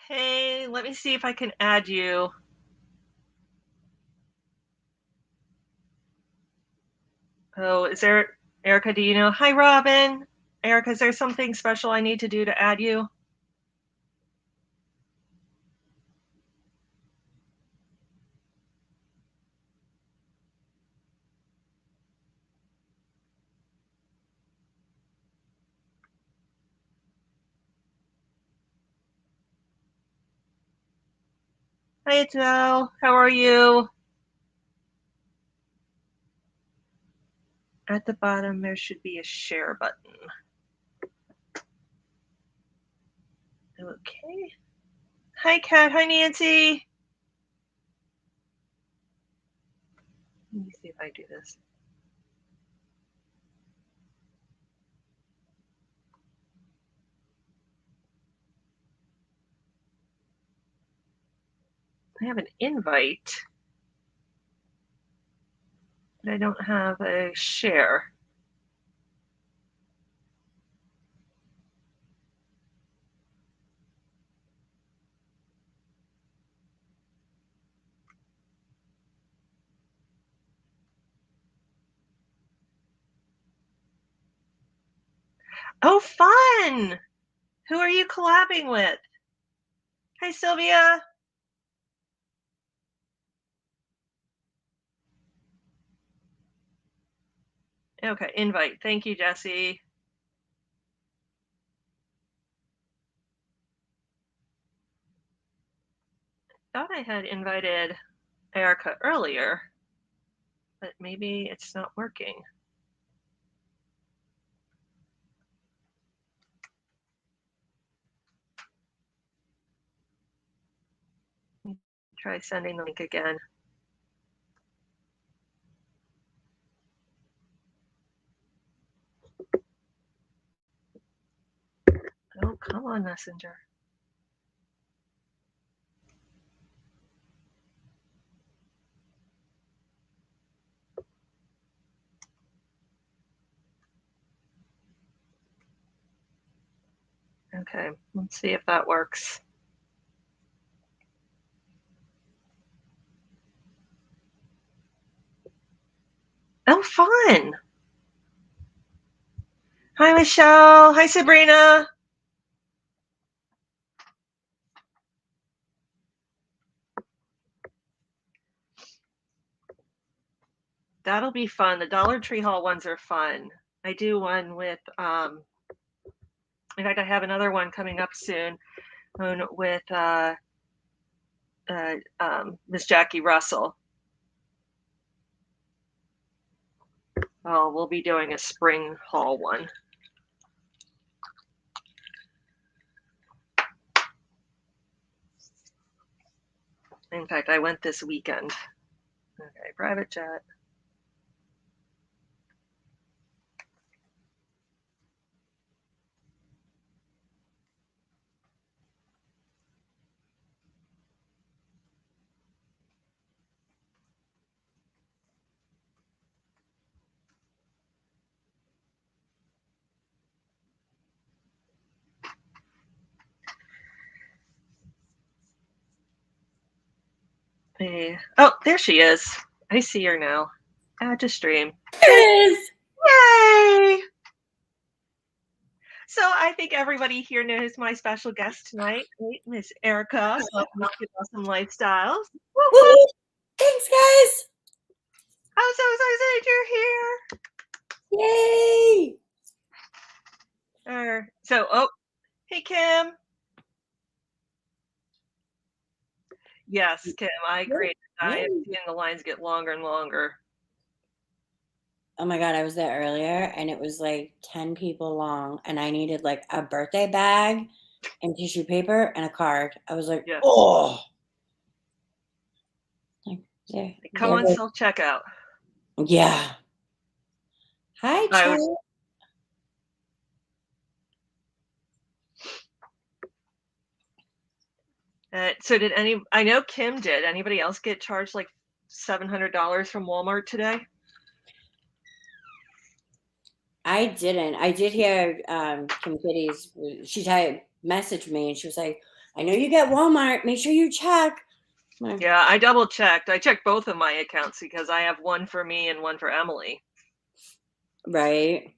Hey, let me see if I can add you. Oh, is there, Erica, do you know? Hi, Robin. Erica, is there something special I need to do to add you? Hi, Adele. How are you? At the bottom, there should be a share button. Okay. Hi, Kat. Hi, Nancy. Let me see if I do this. I have an invite, but I don't have a share. Oh, fun! Who are you collabing with? Hi, Sylvia. Okay, invite. Thank you, Jesse. Thought I had invited Erica earlier, but maybe it's not working. Try sending the link again. Oh, come on, Messenger. Okay, let's see if that works. Oh, fun. Hi, Michelle. Hi, Sabrina. That'll be fun. The Dollar Tree Haul ones are fun. I do one with, in fact, I have another one coming up soon with Miss Jackie Russell. Oh, we'll be doing a spring haul one. In fact, I went this weekend. Okay, private jet. Hey. Oh, there she is. I see her now. Add to stream. There it is. Yay! So I think everybody here knows my special guest tonight, right? Miss Erica. Welcome to Awesome Lifestyles. Woo! Thanks, guys. I'm so excited you're Yay! here. Oh, hey, Kim. Yes, Kim, I agree. I am seeing the lines get longer and longer. Oh my God, I was there earlier and it was like 10 people long and I needed like a birthday bag and tissue paper and a card. I was like, Yeah. oh. Like, Come on self checkout. Yeah. Hi, Charlie. So did I know Kim did. Anybody else get charged like $700 from Walmart today? I didn't. I did hear Kim Kitty's, she messaged me and she was like, I know you get Walmart. Make sure you check. Like, Yeah, I double checked. I checked both of my accounts because I have one for me and one for Emily. right.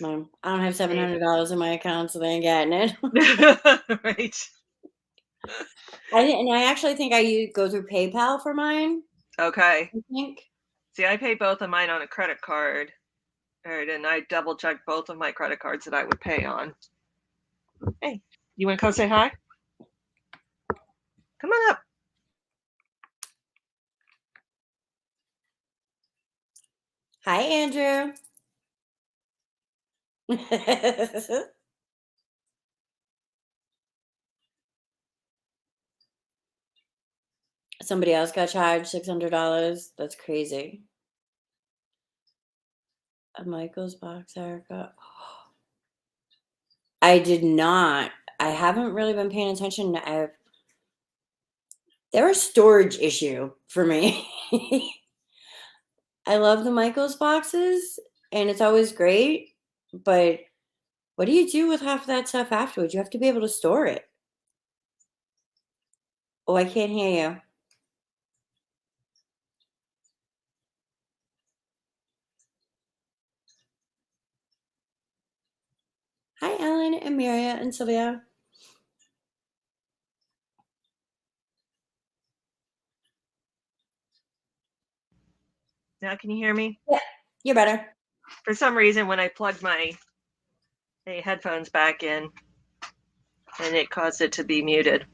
Well, I don't have $700 in my account, so they ain't getting it. Right. I actually think go through PayPal for mine. Okay. I think. See, I pay both of mine on a credit card, and I double checked both of my credit cards that I would pay on. Hey, you want to come say hi? Come on up. Hi, Andrew. Somebody else got charged $600. That's crazy. A Michael's box, Erica. I did not. I haven't really been paying attention. They're a storage issue for me. I love the Michael's boxes, and it's always great. But what do you do with half of that stuff afterwards? You have to be able to store it. Oh, I can't hear you. Hi, Ellen and Maria and Sylvia. Now, can you hear me? Yeah, you're better. For some reason, when I plugged my headphones back in, and it caused it to be muted.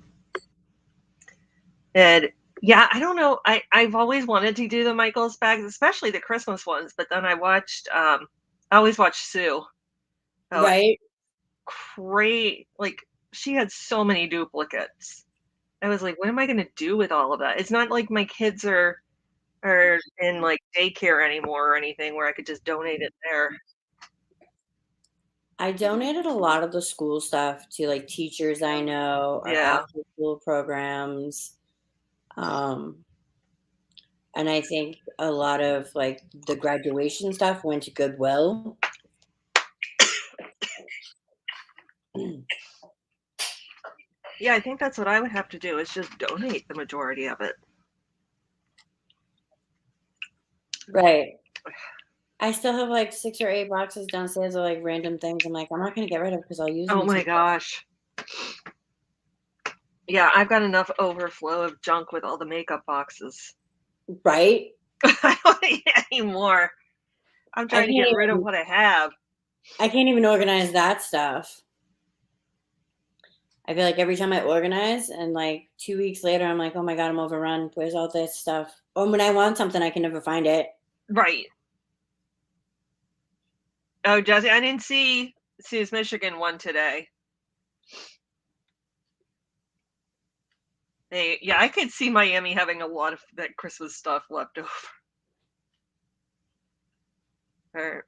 And yeah, I don't know. I've always wanted to do the Michaels bags, especially the Christmas ones. But then I always watched Sue. Oh, Right? great! Like she had so many duplicates. I was like, what am I going to do with all of that? It's not like my kids are in like daycare anymore or anything where I could just donate it there. I donated a lot of the school stuff to like teachers I know or Yeah, after school programs. And I think a lot of like the graduation stuff went to Goodwill. yeah. I think that's what I would have to do is just donate the majority of it. Right. I still have like 6 or 8 boxes downstairs of like random things. I'm like, I'm not gonna get rid of because I'll use Oh them. my gosh. Yeah, I've got enough overflow of junk with all the makeup boxes. Right? I don't need any more. I'm I trying can't to get rid of even what I have. I can't even organize that stuff. I feel like every time I organize and like 2 weeks later I'm like, oh my God, I'm overrun. Where's all this stuff? Or when I want something I can never find it. Right. Oh, Jesse, I didn't see Sue's Michigan one today. Yeah, I could see Miami having a lot of that Christmas stuff left over. Or,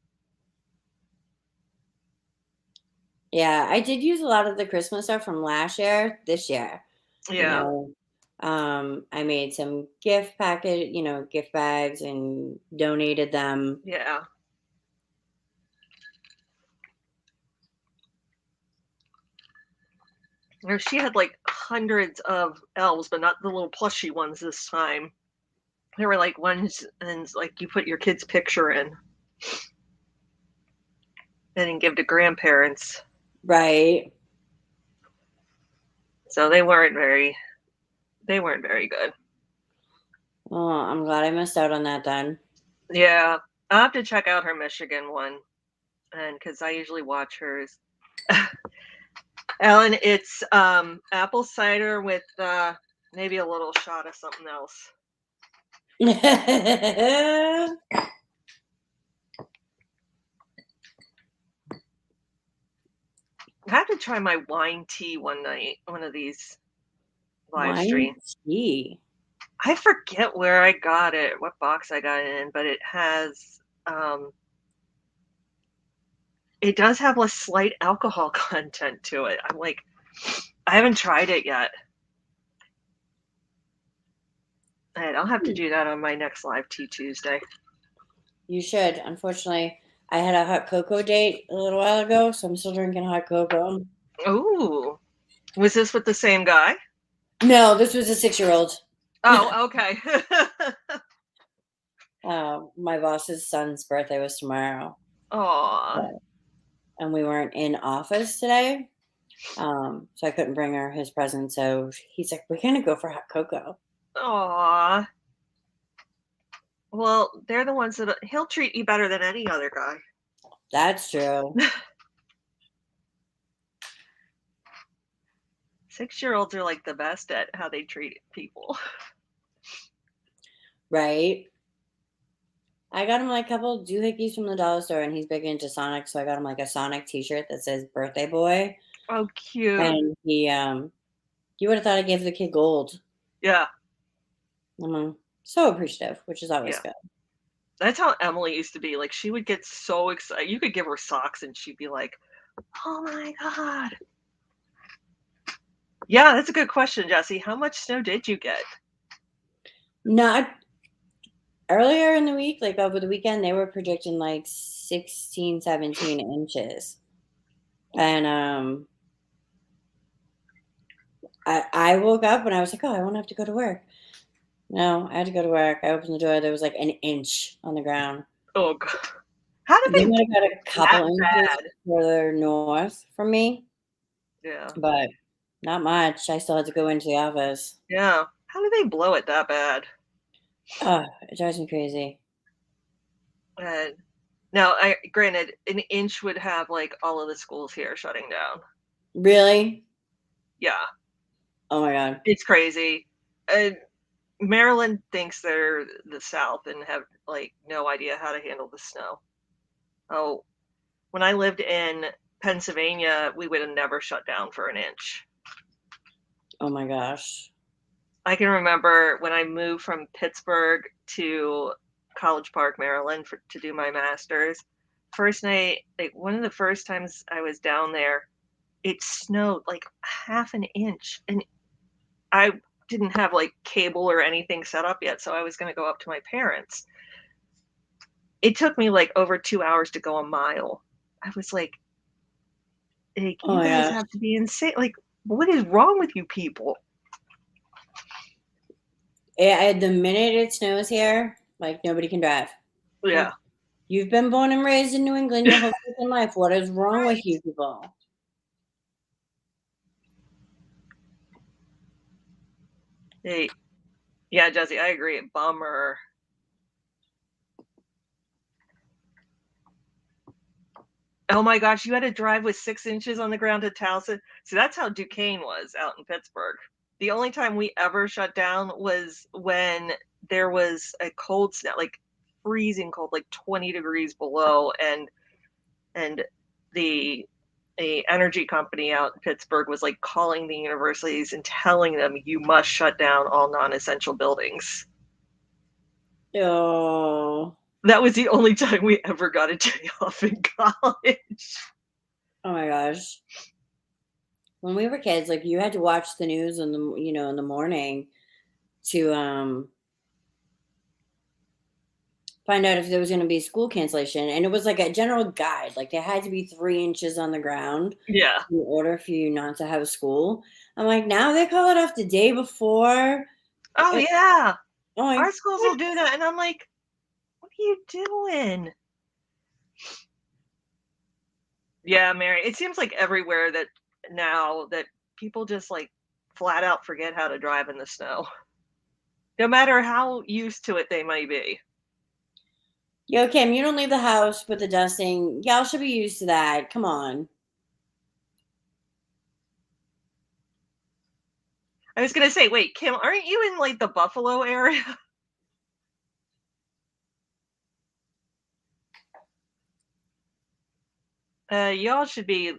Yeah, I did use a lot of the Christmas stuff from last year, this year. You yeah, know, I made some gift bags and donated them. yeah. Or she had like hundreds of elves, but not the little plushy ones this time. There were like ones, and like you put your kid's picture in and then give to grandparents. Right. So they weren't very good. Oh, I'm glad I missed out on that then. Yeah, I'll have to check out her Michigan one, and because I usually watch hers. Ellen, it's apple cider with maybe a little shot of something else. I have to try my wine tea one night, one of these live Wine streams. tea. I forget where I got it, what box I got it in, but um, it does have a slight alcohol content to it. I'm like, I haven't tried it yet. And I'll have to do that on my next live tea Tuesday. You should. Unfortunately, I had a hot cocoa date a little while ago, so I'm still drinking hot cocoa. Ooh, Was this with the same guy? No, this was a 6-year-old. Oh, okay. My boss's son's birthday was tomorrow, Aw. but and we weren't in office today, so I couldn't bring her his present, so he's like, "We're gonna go for hot cocoa." Aw. Well, they're the ones that he'll treat you better than any other guy. That's true. 6-year-olds are, like, the best at how they treat people. Right? I got him, like, a couple doohickeys from the dollar store, and he's big into Sonic, so I got him, like, a Sonic T-shirt that says "Birthday Boy," Oh, cute. and you would've thought I gave the kid gold. Yeah, So appreciative, which is always yeah. good. That's how Emily used to be, like, she would get so excited. You could give her socks and she'd be like, "Oh my god." Yeah, that's a good question, Jesse. How much snow did you get? Not earlier in the week, like, over the weekend, they were predicting, like, 16, 17 inches, and, I woke up and I was like, "Oh, I won't have to go to work." No, I had to go to work. I opened the door, there was, like, an inch on the ground. Oh god. How did They they might get have got a that couple inches bad? further north from me, Yeah, but not much. I still had to go into the office. yeah. How do they blow it that bad? Oh, it drives me crazy. And now, I granted, an inch would have, like, all of the schools here shutting down. Really? Yeah, Oh my god. it's crazy. And Maryland thinks they're the South and have, like, no idea how to handle the snow. Oh, when I lived in Pennsylvania, we would have never shut down for an inch. Oh my gosh. I can remember when I moved from Pittsburgh to College Park, Maryland to do my master's. First night, like one of the first times I was down there, it snowed like half an inch. And I didn't have like cable or anything set up yet. So I was going to go up to my parents. It took me like over 2 hours to go a mile. I was like, Oh you my guys gosh. have to be insane. Like, what is wrong with you people? The minute it snows here, like, nobody can drive. Yeah. Like, you've been born and raised in New England your whole freaking life. What is wrong with Right. you people? Hey, yeah, Jesse, I agree. Bummer. Oh my gosh, you had to drive with 6 inches on the ground to Towson? So that's how Duquesne was out in Pittsburgh. The only time we ever shut down was when there was a cold snap, like freezing cold, like 20 degrees below, and the energy company out in Pittsburgh was like calling the universities and telling them you must shut down all non-essential buildings. Oh. That was the only time we ever got a day off in college. Oh my gosh. When we were kids, like, you had to watch the news in the morning to, find out if there was gonna be school cancellation, and it was like a general guide, like, there had to be 3 inches on the ground Yeah. in order for you not to have school. I'm like, now they call it off the day before. Oh, Eh, yeah. I'm like, Our schools will "What?" do that, and I'm like, "What are you doing?" Yeah, Mary, it seems like everywhere that now that people just, like, flat out forget how to drive in the snow, no matter how used to it they might be. "Yo, Kim, you don't leave the house with the dusting. Y'all should be used to that. Come on." I was gonna say, wait, Kim, aren't you in, like, the Buffalo area? Y'all should be,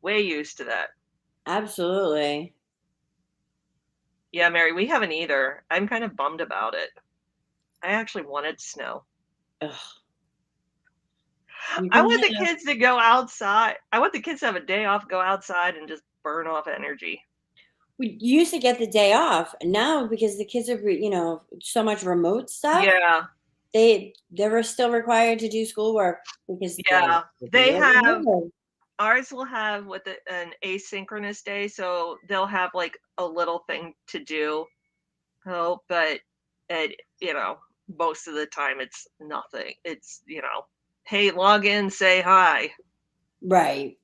way used to that. Absolutely. Yeah, Mary, we haven't either. I'm kind of bummed about it. I actually wanted snow. Ugh. You I can want the have kids to go outside. I want the kids to have a day off, go outside, and just burn off energy. we used to get the day off, and now because the kids are, so much remote stuff, Yeah, they were still required to do schoolwork because yeah. the They world was have over. ours will have an asynchronous day, so they'll have like a little thing to do. Oh, but it, most of the time it's nothing. It's, hey, log in, say hi. Right.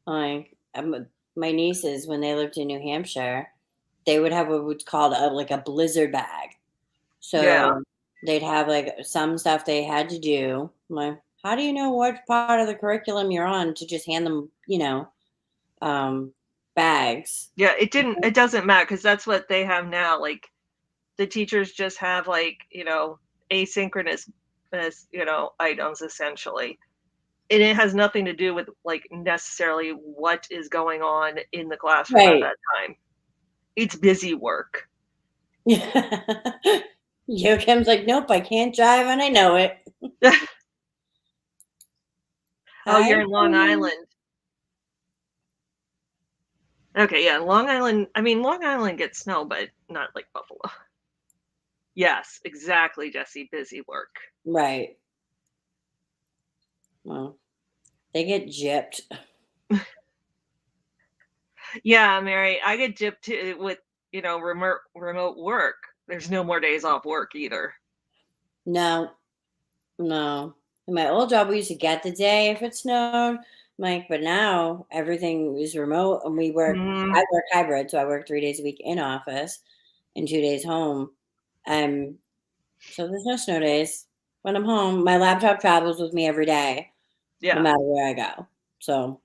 Like, my nieces, when they lived in New Hampshire, they would have what's called like a blizzard bag. Yeah. So they'd have like some stuff they had to do. I'm like, how do you know what part of the curriculum you're on to just hand them, um, bags? Yeah, it doesn't matter because that's what they have now. Like the teachers just have like, asynchronous items essentially. And it has nothing to do with like necessarily what is going on in the classroom at Right. that time. It's busy work. Joachim's like, nope, I can't drive and I know it. Oh, Hi, you're in Long Tony. Island. Okay, yeah, Long Island. I mean, Long Island gets snow, but not like Buffalo. Yes, exactly, Jesse. Busy work. Right. Well, they get gypped. Yeah, Mary, I get gypped with remote work. There's no more days off work either. No, no. In my old job, we used to get the day if it snowed. Like, but now everything is remote and we work. Mhm. I work hybrid, so I work 3 days a week in office and 2 days home. Um, so there's no snow days. When I'm home, my laptop travels with me every day, no Yeah. matter where I go. So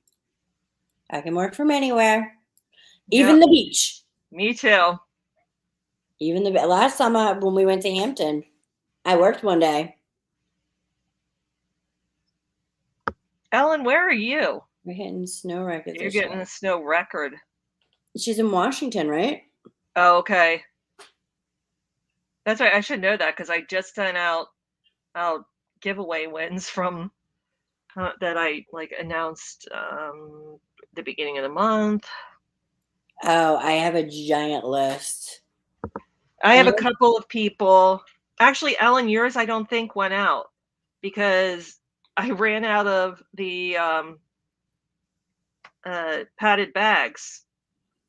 I can work from anywhere, even Yep. the beach. Me too. Even the last summer when we went to Hampton, I worked one day. Ellen, where are you? We're hitting snow records You're this year. getting a snow record. She's in Washington, right? Oh, okay. That's right. I should know that because I just sent out giveaway wins from that I like announced the beginning of the month. Oh, I have a giant list. I have And a couple of people. Actually, Ellen, yours I don't think went out because I ran out of the padded bags.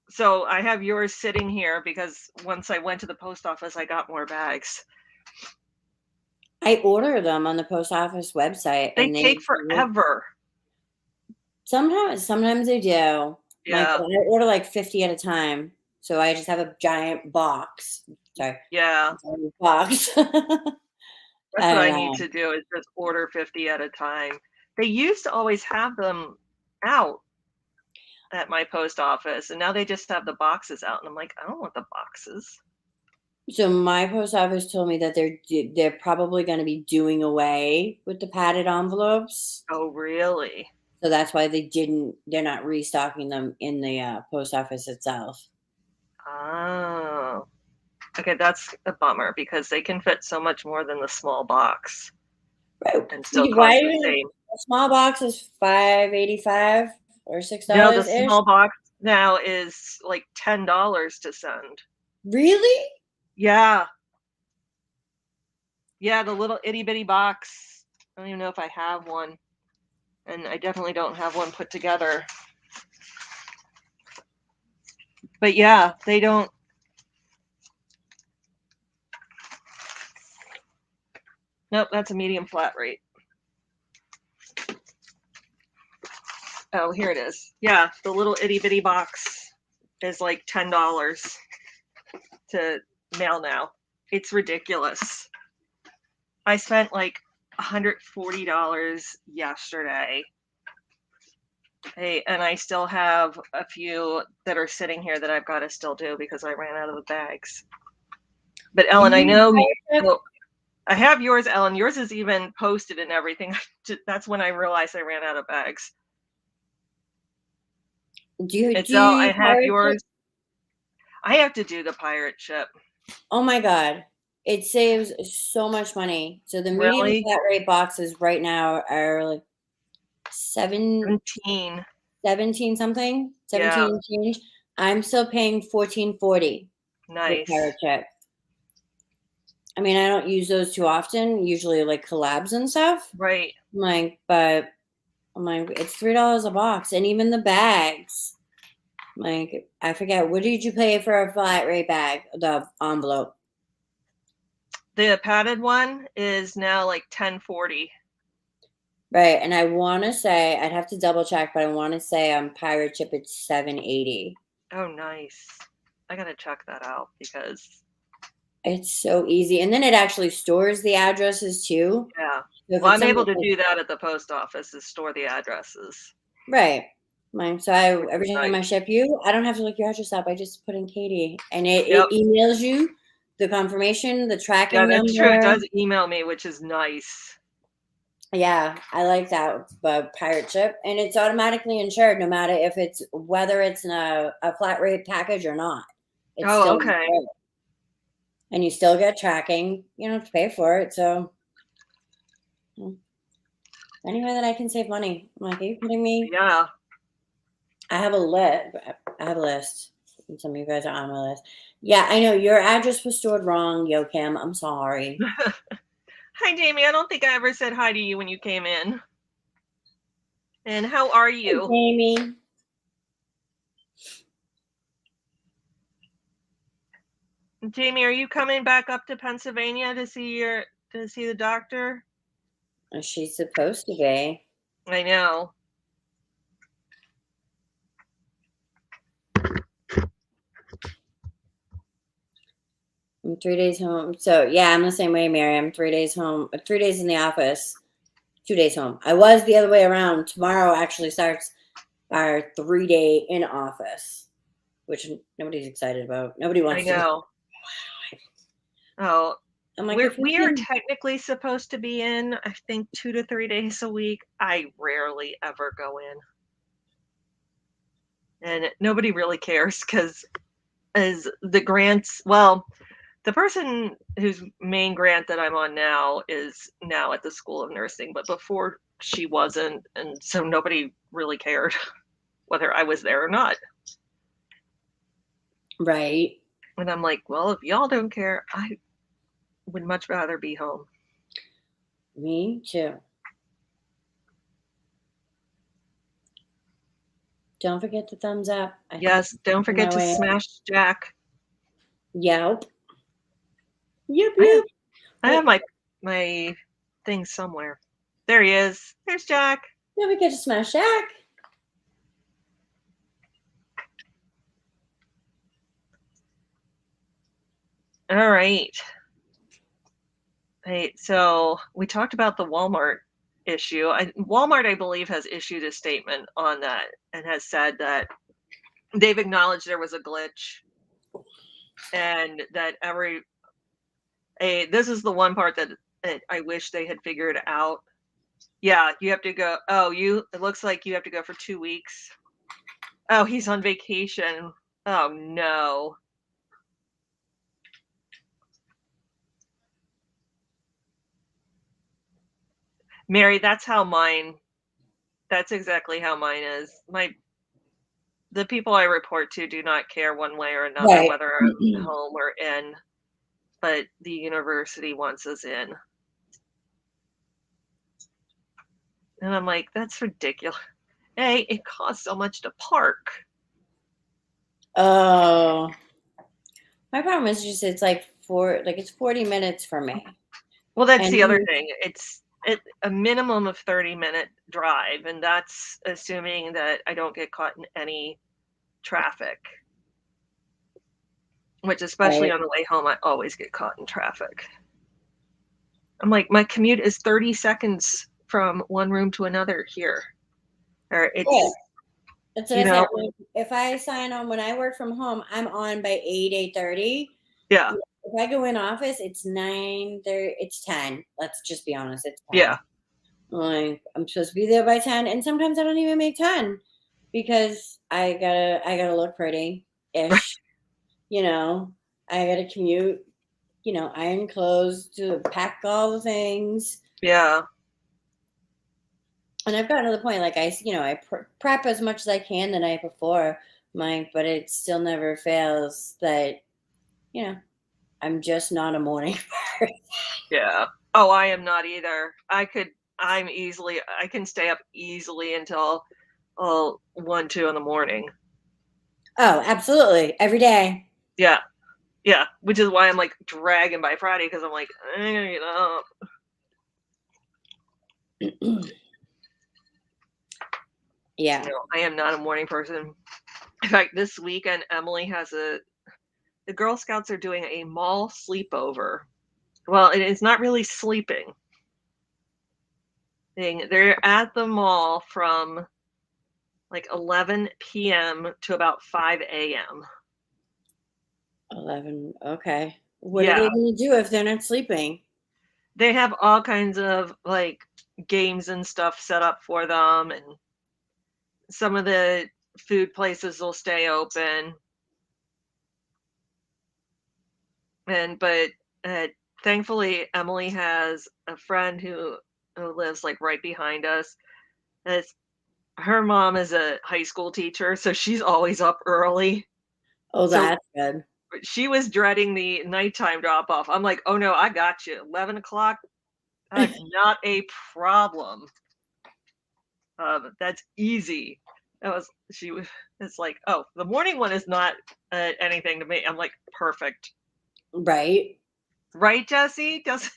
So I have yours sitting here because once I went to the post office, I got more bags. I order them on the post office website They and take forever. sometimes they do. Like Yeah, I order like 50 at a time. So I just have a giant box. Sorry, yeah. giant box. That's what and I need to do is just order 50 at a time. They used to always have them out at my post office, and now they just have the boxes out, and I'm like, I don't want the boxes. so my post office told me that they're probably going to be doing away with the padded envelopes. Oh, really? So that's why they're not restocking them in the post office itself. Oh. Okay, that's a bummer because they can fit so much more than the small box Right. and still Why cost the even same. a small box is $5.85 or six No, the dollars ish? small box now is like $10 to send. Really? Yeah. Yeah, the little itty bitty box. I don't even know if I have one. And I definitely don't have one put together. But yeah, they don't. Nope, that's a medium flat rate. Oh, here it is. Yeah, the little itty bitty box is like $10 to mail now. It's ridiculous. I spent like $140 yesterday. Hey, and I still have a few that are sitting here that I've got to still do because I ran out of the bags. But Do Ellen, I you use know Pirate Ship? oh, I have yours, Ellen. Yours is even posted and everything. That's when I realized I ran out of bags. Do It's you all I use have Pirate Ship? yours. I have to do the pirate ship. Oh my god. It saves so much money. So the medium Really? flat rate boxes right now are like seven 17. 17 something, Yeah, 17 change. I'm still paying 14.40 with Pirate nice. Ship. I mean, I don't use those too often, usually like collabs and stuff. Right. Like, but I'm like, it's $3 a box, and even the bags. Like, I forget, what did you pay for a flat rate bag? The envelope. The padded one is now like 10.40. Right. And I want to say, I'd have to double check, but I want to say on Pirate Ship it's 780. Oh, nice. I gotta check that out because It's so easy. And then it actually stores the addresses too. yeah. So if Well, it's I'm able something to like, do that at the post office is store the addresses, right. Mine. So which every is time I nice. ship you, I don't have to look your address up. I just put in Katie, and it Yep. emails you the confirmation, the Yeah, tracking that's true. It number. does email me, which is nice. Yeah, I like that about Pirate Ship, and it's automatically insured no matter if it's whether it's in a flat rate package or not. It's Oh, still okay. insured, and you still get tracking. You don't have to pay for it. So mm, any way that I can save money, I'm like, are you kidding me? Yeah. I have a list. I have a list. And some of you guys are on my list. Yeah, I know your address was stored wrong, Yo Kim. I'm sorry. Hi, Jamie. I don't think I ever said hi to you when you came in. And how are Hey, you? Jamie. Jamie, are you coming back up to Pennsylvania to see the doctor? She's supposed to be. I know. I'm 3 days home. So yeah, I'm the same way, Mary. I'm 3 days home, 3 days in the office, 2 days home. I was the other way around. Tomorrow actually starts our 3 day in office, which nobody's excited about. Nobody I wants to go. know. Oh, I'm like, if we we are can, technically supposed to be in, I think, 2 to 3 days a week. I rarely ever go in. And nobody really cares because as the grants well, the person whose main grant that I'm on now is now at the School of Nursing, but before she wasn't, and so nobody really cared whether I was there or not. right? And I'm like, well, if y'all don't care, I would much rather be home. Me too. Don't forget the thumbs up. I think Yes, don't on forget my to way up. smash Jack. Yep. Yep. I have Yep. I have Wait, my thing somewhere. There he is. There's Jack. don't forget to smash Jack. All right. Hey, so we talked about the Walmart issue. Walmart, I believe, has issued a statement on that and has said that they've acknowledged there was a glitch and that this is the one part that I wish they had figured out. Yeah, you have to go. Oh, it looks like you have to go for 2 weeks. Oh, he's on vacation. Oh, no. Mary, that's exactly how mine is. The people I report to do not care one way or another Right. whether I'm home or in, but the university wants us in. And I'm like, that's ridiculous. Hey, it costs so much to park. Oh, my problem is just it's 40 minutes for me. Well, that's And the other thing. A minimum of 30-minute drive, and that's assuming that I don't get caught in any traffic, which especially right. on the way home, I always get caught in traffic. I'm like, my commute is 30 seconds from one room to another here. Or Yeah. it's, That's what you I said. know, Like, if I sign on when I work from home, I'm on by 8:30. yeah, If I go in office, it's 9:30. It's 10. Let's just be honest. It's yeah, 10. Like, I'm supposed to be there by 10, and sometimes I don't even make 10 because I gotta look pretty right, ish. You know, I gotta commute. Iron clothes to pack all the things. yeah, And I've gotten to the point, like I prep as much as I can the night before, Mike, but it still never fails that you know I'm just not a morning person. yeah. Oh, I am not either. I can stay up easily until 1, 2 in the morning. Oh, absolutely. Every day. Yeah, yeah, which is why I'm, like, dragging by Friday because 'cause I'm like, "I gotta get up." Yeah. No, I am not a morning person. In fact, this weekend, Emily has the Girl Scouts are doing a mall sleepover. Well, it is not really sleeping thing. They're at the mall from, like, 11 p.m. to about 5 a.m. 11. Okay. What are Yeah, they going to do if they're not sleeping? they have all kinds of, like, games and stuff set up for them, and some of the food places will stay open, but, uh, thankfully, Emily has a friend who lives, like, right behind us. It's Her mom is a high school teacher, so she's always up early. Oh, So that's good. she was dreading the nighttime drop off. I'm like, "Oh, no, I got you. 11 o'clock. That's not a problem. That's easy." That was she was It's like, "Oh, the morning one is not, anything to me." I'm like, "Perfect." Right. Right, Jesse? Does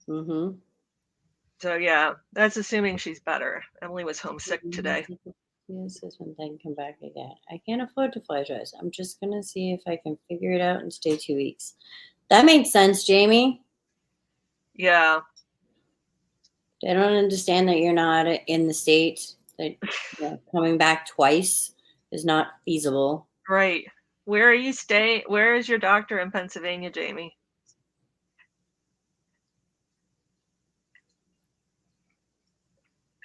Mm-hmm. So, yeah, that's assuming she's better. Emily was homesick today. Yes, this one thing come back again. I can't afford to fly twice. I'm just gonna see if I can figure it out and stay 2 weeks. That makes sense, Jamie. Yeah, They don't understand that you're not in the state. That coming back twice is not feasible. right. Where are you staying? Where is your doctor in Pennsylvania, Jamie?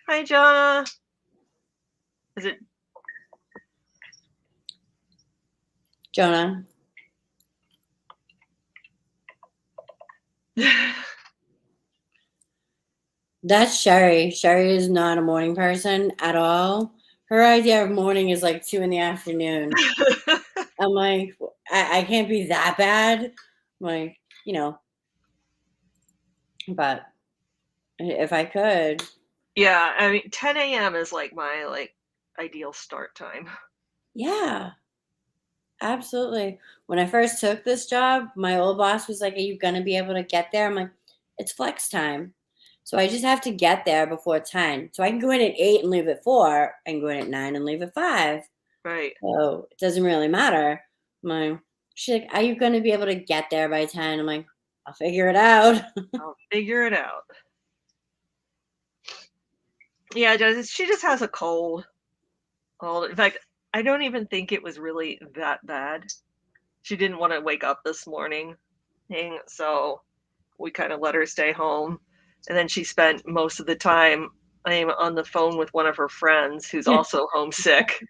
Hi, Jonah. Is it Jonah, that's Sherry. Sherry is not a morning person at all. Her idea of morning is like 2 in the afternoon. I'm like, I can't be that bad. I'm like, but if I could, Yeah, I mean, 10 a.m. is like my, like, ideal start time. yeah, absolutely. When I first took this job, my old boss was like, "Are you gonna be able to get there?" I'm like, "It's flex time." So I just have to get there before 10. So I can go in at 8 and leave at 4. I can go in at 9 and leave at 5. Right. So it doesn't really matter. She's like, "Are you gonna be able to get there by 10?" I'm like, "I'll figure it out." I'll figure it out. Yeah, she just has a cold. In fact, I don't even think it was really that bad. She didn't wanna wake up this morning, so we kinda let her stay home, and then she spent most of the time, on the phone with one of her friends who's also homesick.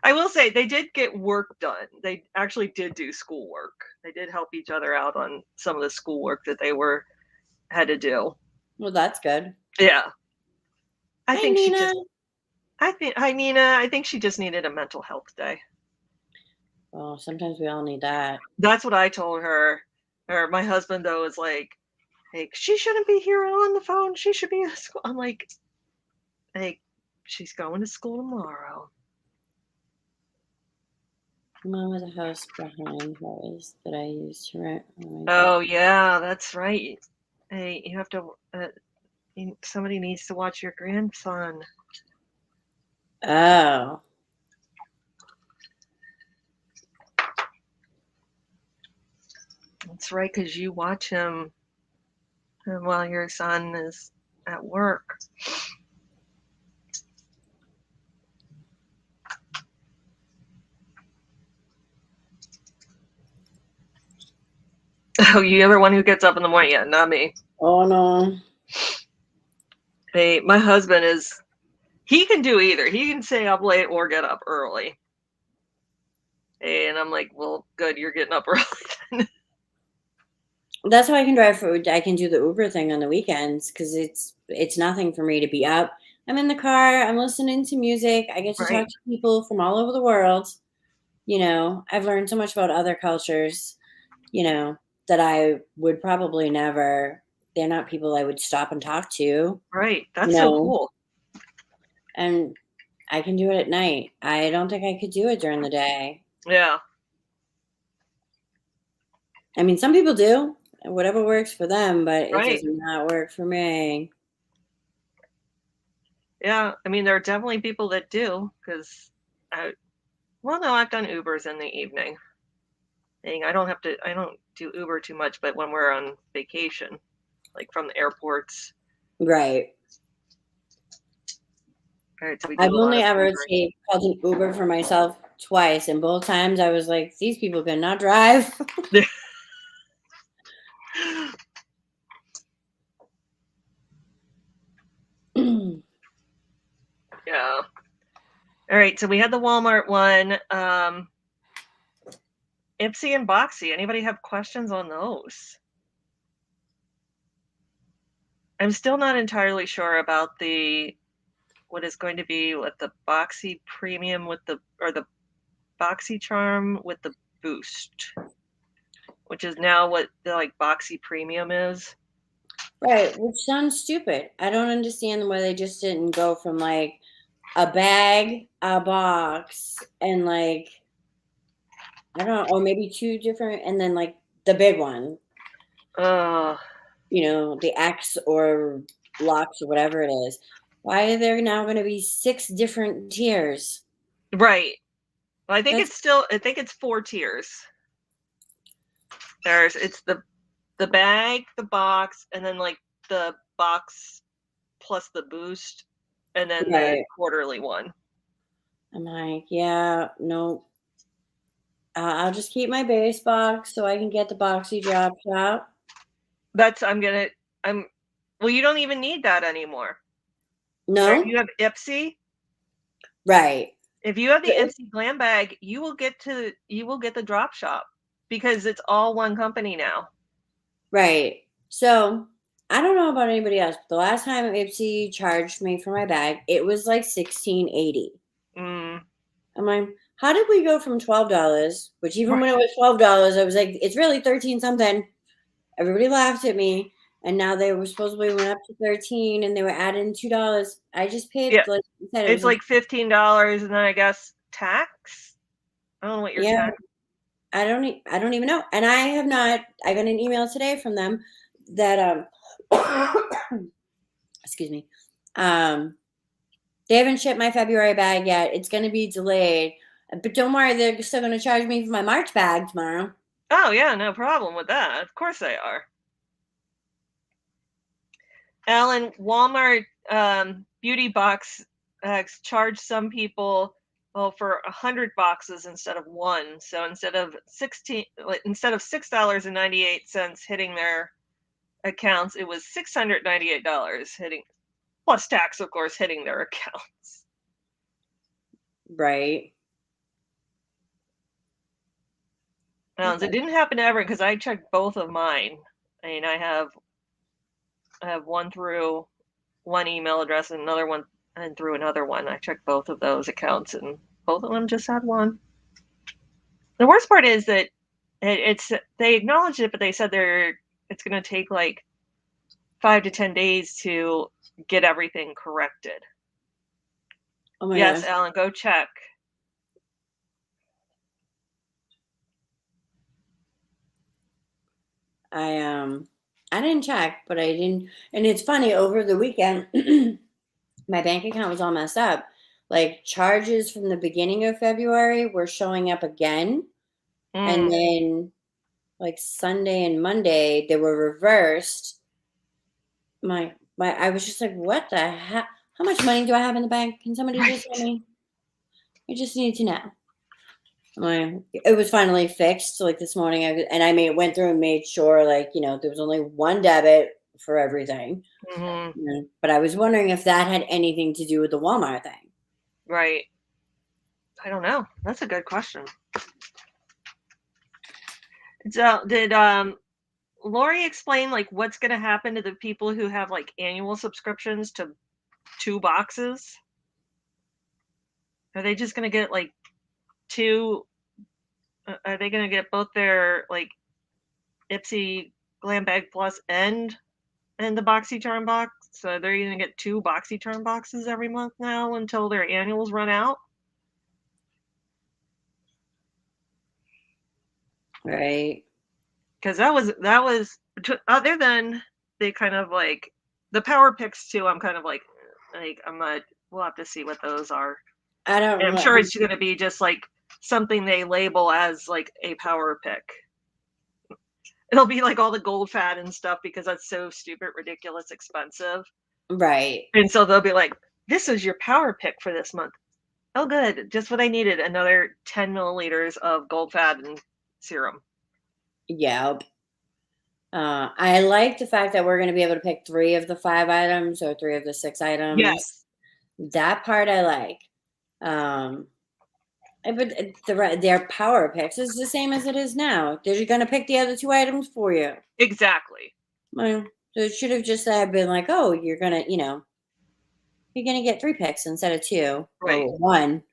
I will say they did get work done. They actually did do schoolwork. They did help each other out on some of the schoolwork that they were had to do. Well, that's good. Yeah. I Hi, think she Nina. just I think Hi, Nina. I think she just needed a mental health day. Well, sometimes we all need that. That's what I told her. Or my husband though is like, "Hey, she shouldn't be here on the phone. She should be at school." I'm like, "Hey, she's going to school tomorrow." Mom has a house behind hers that I used to rent. Oh my god. Oh yeah, that's right. Hey, you have to. Somebody needs to watch your grandson. Oh. That's right, because you watch him while your son is at work. Oh, you're the one who gets up in the morning. Yeah, not me. Oh no. Hey, my husband he can do either. He can stay up late or get up early. And I'm like, well, good, you're getting up early. That's how I can drive for I can do the Uber thing on the weekends because it's nothing for me to be up. I'm in the car, I'm listening to music, I get to Right. talk to people from all over the world. I've learned so much about other cultures, you know. that I would probably never. They're not people I would stop and talk to, Right. you That's so know. cool. And I can do it at night. I don't think I could do it during the day. Yeah. I mean, some people do, whatever works for them, but it Right. does not work for me. Yeah. I mean, there are definitely people that do because well, no, I've done Ubers in the evening. I don't do Uber too much, but when we're on vacation, like from the airports, Right. right, so we I've do a lot only of ever Ubering. called an Uber for myself twice, and both times I was like, these people cannot drive. Yeah. All right, so we had the Walmart one. Ipsy and Boxy. Anybody have questions on those? I'm still not entirely sure about what is going to be with the Boxy Premium with the Boxy Charm with the boost, which is now what the like Boxy Premium is. Right, which sounds stupid. I don't understand why they just didn't go from like a bag, a box, and like I don't know, or maybe two different, and then like the big one, Uh, the X or Lux or whatever it is. Why are there now going to be six different tiers? right. Well, That's I think it's 4 tiers. It's the bag, the box, and then like the box plus the boost, and then the right. quarterly one. I'm like, yeah, no. I'll just keep my base box so I can get the boxy drop shop. That's I'm well, you don't even need that anymore. Or No, you have Ipsy. right. If you have the Ipsy Glam Bag, you will get the drop shop because it's all one company now. Right. So I don't know about anybody else, but the last time Ipsy charged me for my bag, it was like 16.80. Mm, I'm like, how did we go from $12? Which even right. when it was $12, I was like, it's really 13 something. Everybody laughed at me. And now they were supposedly went up to 13 and they were adding $2. I just paid, Yeah, like you said, it was it's like, like $15 and then I guess tax. I don't know what your yeah, tax. I don't even know. And I have not, I got an email today from them that excuse me. Um They haven't shipped my February bag yet. It's going to be delayed. But don't worry, they're still going to charge me for my March bag tomorrow. Oh yeah, no problem with that. Of course they are. Alan, Walmart beauty box charge some people for 100 boxes instead of one. So instead of $6.98 hitting their accounts, it was $698 hitting plus tax, of course, hitting their accounts. Right. So it didn't happen to Everett because I checked both of mine. I mean, I have one through one email address and another one and through another one. I checked both of those accounts and both of them just had one. The worst part is that it's they acknowledged it, but they said it's going to take like 5 to 10 days to get everything corrected. Oh my Yes, gosh. Alan, go check. I didn't check, but I didn't and it's funny over the weekend my bank account was all messed up. Like charges from the beginning of February were showing up again and Mm, then like Sunday and Monday they were reversed. My I was just like, what the heck? How much money do I have in the bank? Can somebody just tell right. me? I just need to know. It was finally fixed. So like this morning, I went through and made sure, like there was only one debit for everything. Hmm. But I was wondering if that had anything to do with the Walmart thing. Right. I don't know. That's a good question. So did Lori explain like what's going to happen to the people who have like annual subscriptions to 2 boxes? Are they just going to get like two? Are they going to get both their like Ipsy Glam Bag Plus and the BoxyCharm box, so they're gonna get 2 BoxyCharm boxes every month now until their annuals run out. Right. Because that was other than they kind of like the Power Picks too. I'm kind of like I'm not. We'll have to see what those are. I don't And I'm know. sure it's going to be just like something they label as like a Power Pick. It'll be like all the gold fat and stuff because that's so stupid, ridiculous, expensive. Right. And so they'll be like, "This is your Power Pick for this month." Oh, good, just what I needed. Another 10 milliliters of gold fat and serum. Yep. I like the fact that we're going to be able to pick 3 of the 5 items or 3 of the 6 items. Yes. That part I like. But their power picks is the same as it is now. They're going to pick the other 2 items for you. Exactly. Well, so it should have just been like, oh, you're going to, you're going to get 3 picks instead of 2 Right. or 1.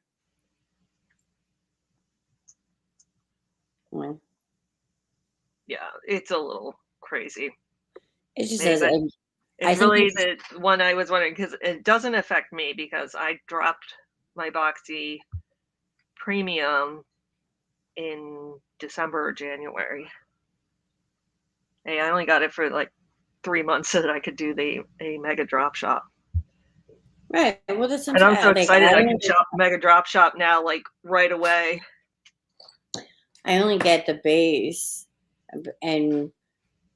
Well, Yeah, it's a little crazy. it just Hey, says, but I it's think really it's the one I was wondering because it doesn't affect me because I dropped my Boxy Premium in December or January. Hey, I only got it for like 3 months so that I could do a Mega Drop Shop. right. Well, that's And I'm so like excited I can shop Mega Drop Shop now, like right away. I only get the base, and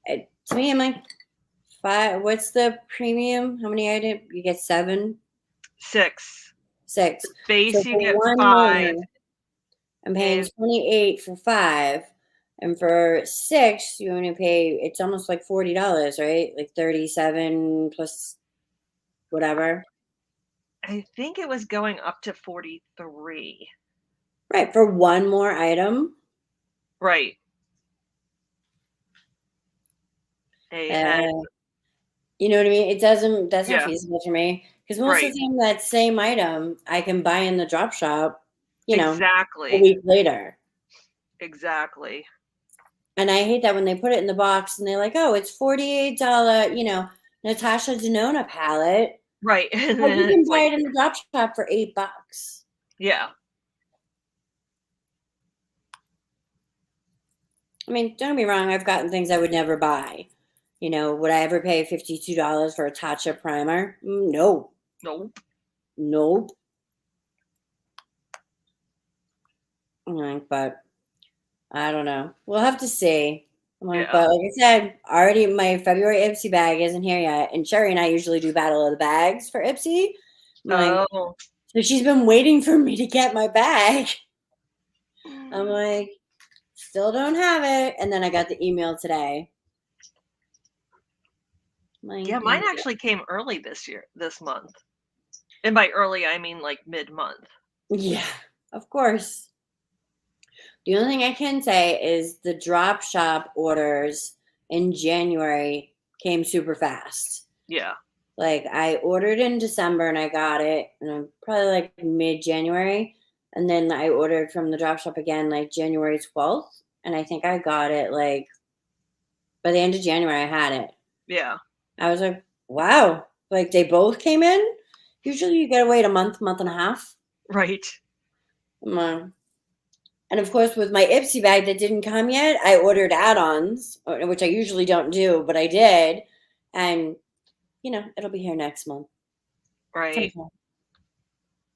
to me, I'm like 5. What's the premium? How many items you get? 7, 6. 6. So Base you for get 1 5 more, I'm paying and 28 for 5, and for 6, you only pay. It's almost like $40, right? Like 37 plus whatever. I think it was going up to 43. Right, for 1 more item. Right. And Uh, you know what I mean? It doesn't. That's not yeah, feasible for me because most of right. the time that same item I can buy in the drop shop. A Exactly. week later. Exactly. And I hate that when they put it in the box and they're like, "Oh, it's $48, Natasha Denona palette." Right. And But you then can it's buy like, it in the drop shop for $8. yeah, I mean, don't get me wrong, I've gotten things I would never buy. Would I ever pay $52 for a Tatcha primer? No. nope. Nope. But I don't know. We'll have to see. Yeah. But like I said, already my February Ipsy bag isn't here yet. And Sherry and I usually do Battle of the Bags for Ipsy. Oh. So she's been waiting for me to get my bag. I'm like, still don't have it. And then I got the email today. Yeah, mine actually came early this month. And by early, I mean like mid-month. Yeah, of course. The only thing I can say is the drop shop orders in January came super fast. Yeah. Like I ordered in December and I got it probably like mid January. And then I ordered from the drop shop again like January 12th. And I think I got it like by the end of January, I had it. Yeah. I was like, wow, like they both came in. Usually you gotta wait a month, month and a half. Right. And of course, with my Ipsy bag that didn't come yet, I ordered add-ons, which I usually don't do, but I did. And it'll be here next month. Right. Sometime.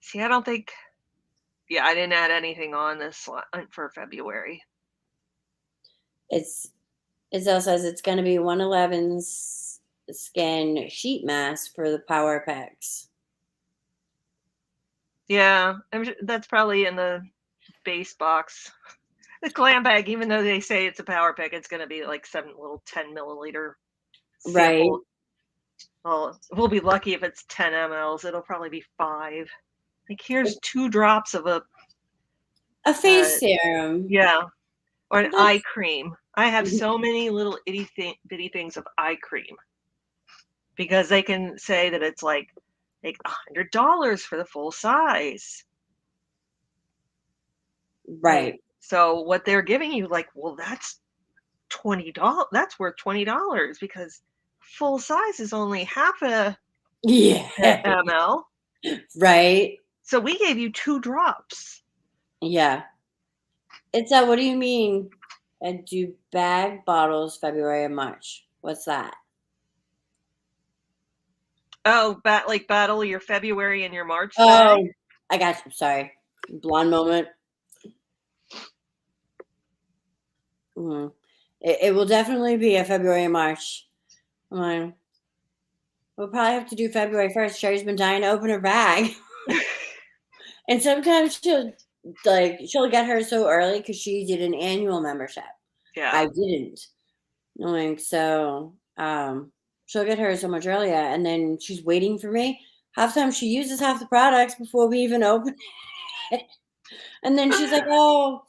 See, I don't think, yeah, I didn't add anything on this for February. It still says it's going to be 111's skin sheet mask for the power packs. Yeah, that's probably in the base box. The Glam Bag, even though they say it's a power pick, it's going to be like 7 little 10 milliliter Right. sample. Well, we'll be lucky if it's 10 mLs. It'll probably be 5. Like, here's 2 drops of A face serum. yeah, or an That's eye cream. I have so many little bitty things of eye cream because they can say that it's like $100 for the full size. right. So what they're giving you, like, well, $20. That's worth $20 because full size is only half a Yeah. ml. Right. So we gave you 2 drops. Yeah. What do you mean? Do bag bottles February and March? What's that? Oh, like battle your February and your March bag? Oh, I got you. Sorry. Blonde moment. Mhm. It will definitely be a February and March. We'll probably have to do February 1st. Sherry's been dying to open her bag. And sometimes she'll get her so early because she did an annual membership. Yeah. I didn't. So she'll get hers so much earlier, and then she's waiting for me. Half the time she uses half the products before we even open it. And then she's like, "Oh,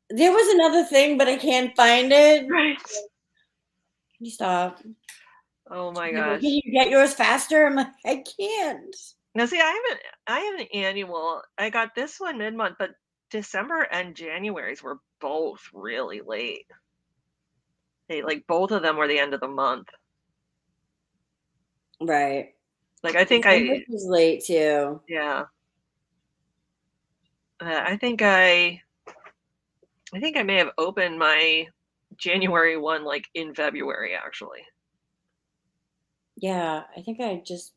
there was another thing, but I can't find it. Can Right. you stop? Oh my She's like, well, can gosh. you get yours faster?" I'm like, "I can't." Now see, I have an annual. I got this one mid-month, but December and January's were both really late. Like both of them were the end of the month. Right. Like I think December was late too. yeah. I think I may have opened my January one like in February actually. Yeah, I think I just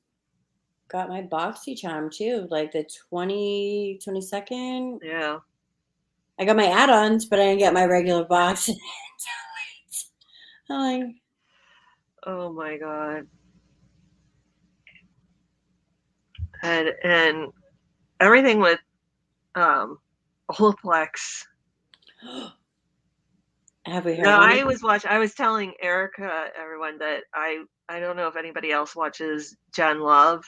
got my BoxyCharm too, like the 22nd. Yeah. I got my add-ons, but I didn't get my regular box. I'm like, Oh my god. And everything with Olaplex. have we No, heard any? I was telling Erica, everyone, that I don't know if anybody else watches Jen Love.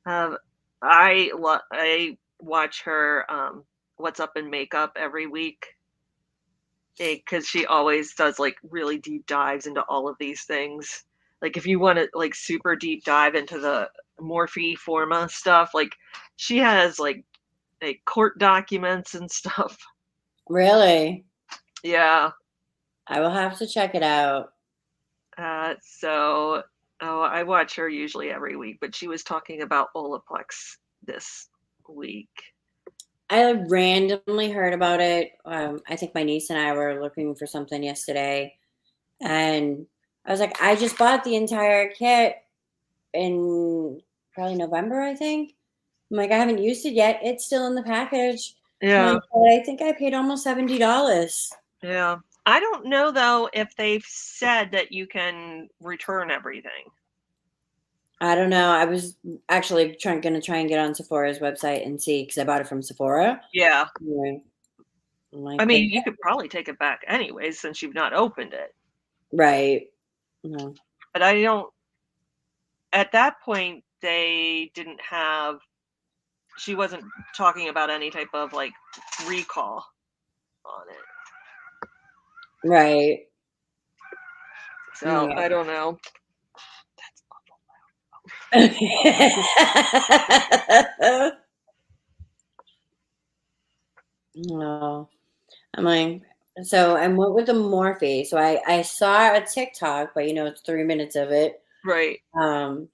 Um, I watch her What's Up in Makeup every week because she always does like really deep dives into all of these things. Like if you want to like super deep dive into the Morphe Forma stuff, like she has like court documents and stuff. Really? Yeah. I will have to check it out. So oh, I watch her usually every week, but she was talking about Olaplex this week. I randomly heard about it. I think my niece and I were looking for something yesterday, and I was like, I just bought the entire kit in probably November, I think. I'm like, I haven't used it yet. It's still in the package. I'm Yeah, like, but I think I paid almost $70. yeah. I don't know though if they've said that you can return everything. I don't know. I was actually gonna try and get on Sephora's website and see because I bought it from Sephora. Yeah. Yeah, I'm I like, but mean, you could probably take it back anyways since you've not opened it. right. No. But I don't at that point they didn't have she wasn't talking about any type of like recall on it. Right. So Yeah. I don't know. No. I'm like, so I went with the Morphe. So I saw a TikTok, but it's 3 minutes of it. Right. Um,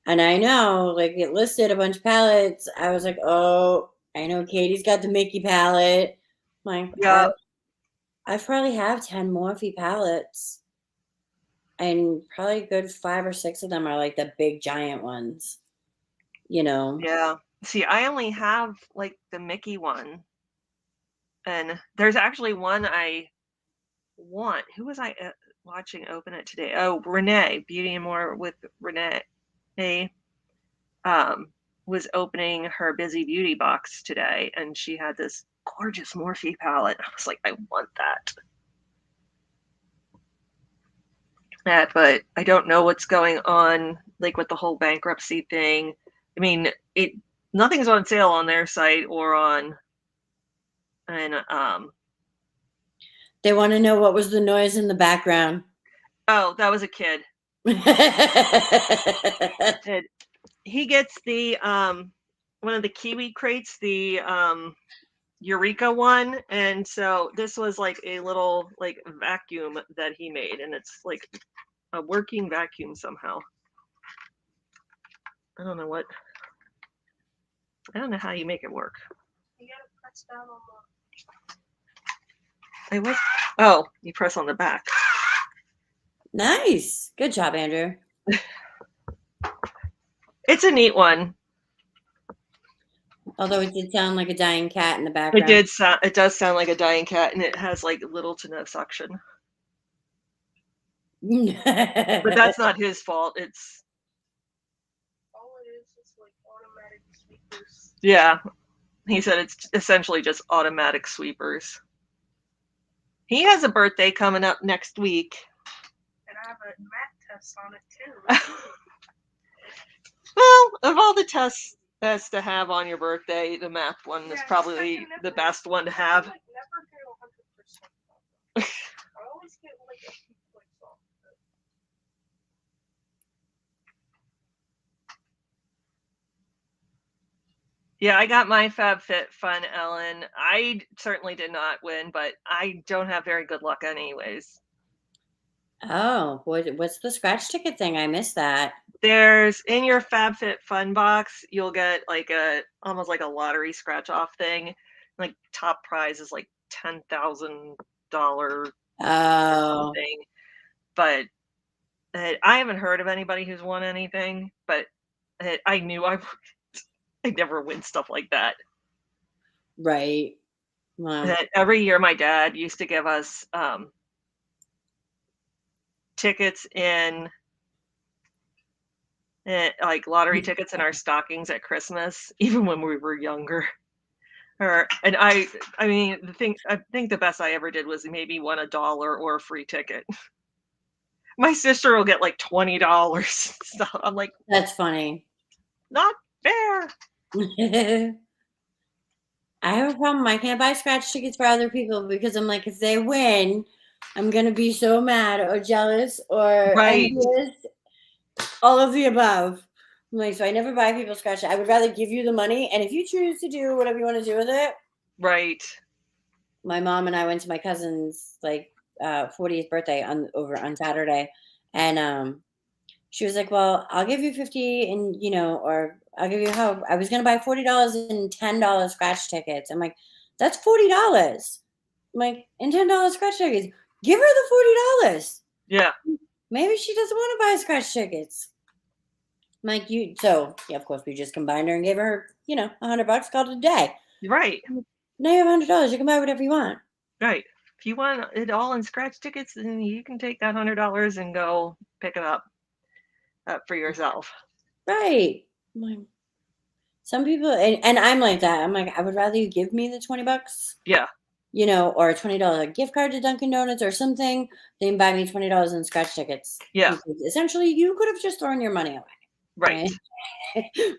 and I know like it listed a bunch of palettes. I was like, oh, I know Katie's got the Mickey palette. I'm like, Yeah. I probably have 10 Morphe palettes, and probably a good 5 or 6 of them are like the big giant ones. You know. Yeah. See, I only have like the Mickey one. And there's actually one I want. Who was I watching open it today? Oh, Renee, Beauty and More with Renee. Um, was opening her Busy Beauty box today, and she had this gorgeous Morphe palette. I was like, I want that. But I don't know what's going on, like with the whole bankruptcy thing. I mean, it nothing's on sale on their site or on, and They want to know what was the noise in the background. oh, that was a kid. And he gets the one of the kiwi crates, the Eureka one, and so this was like a little like vacuum that he made, and it's like a working vacuum somehow. I don't know what. I don't know how you make it work. You gotta press down on It was. Oh, you press on the back. Nice. Good job, Andrew. It's a neat one. Although it did sound like a dying cat in the It background. did sound. It does sound like a dying cat, and it has like little to no suction. But that's not his fault. It's all it is like automatic sweepers. yeah. He said it's essentially just automatic sweepers. He has a birthday coming up next week. And I have a math test on it too. Well, of all the tests as to have on your birthday, the math one is Yeah, probably the best one to have. I like never get 100%. I always get like a few points off. Yeah, I got my FabFitFun, Ellen. I certainly did not win, but I don't have very good luck anyways. Oh, what's the scratch ticket thing? I missed that. There's in your FabFitFun box, you'll get like almost like a lottery scratch off thing. Like top prize is like $10,000 Oh, something. But I haven't heard of anybody who's won anything. But I knew I never win stuff like that. right. Wow. Every year, my dad used to give us tickets in like lottery tickets in our stockings at Christmas, even when we were younger. And I mean, I think the best I ever did was maybe won $1 or a free ticket. My sister will get like $20. So I'm like, That's funny. not fair. I have a problem. I can't buy scratch tickets for other people because I'm like, if they win, I'm gonna be so mad or jealous or Right. envious, all of the above. I'm like, so I never buy people scratch. I would rather give you the money, and if you choose to do whatever you want to do with it. Right. My mom and I went to my cousin's like 40th birthday on Saturday, and she was like, "Well, I'll give you 50, and or I'll give you how I was gonna buy $40 and $10 scratch tickets." I'm like, "That's $40." I'm like, and $10 scratch tickets. Give her the $40. Yeah. Maybe she doesn't want to buy scratch tickets. I'm like, so yeah, of course we just combined her and gave her, $100, called it a day. Right. Now you have $100. You can buy whatever you want. Right. If you want it all in scratch tickets, then you can take that $100 and go pick it up for yourself. Right. Like, some people, and I'm like that. I'm like, I would rather you give me the $20. Yeah. Or a $20 gift card to Dunkin' Donuts or something, than buy me $20 in scratch tickets. Yeah. Because essentially, you could have just thrown your money away. Right.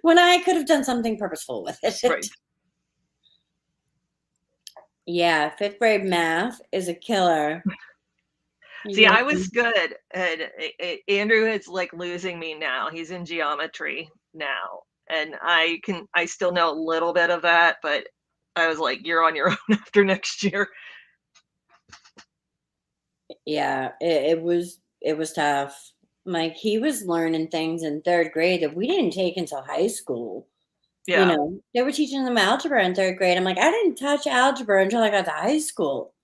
When I could have done something purposeful with it. Right. Yeah, fifth grade math is a killer. See, I was good, and Andrew is like losing me now. He's in geometry now, and I still know a little bit of that, but I was like, you're on your own after next year. Yeah, it was tough. Like, he was learning things in third grade that we didn't take until high school. Yeah. They were teaching them algebra in third grade. I'm like, I didn't touch algebra until I got to high school.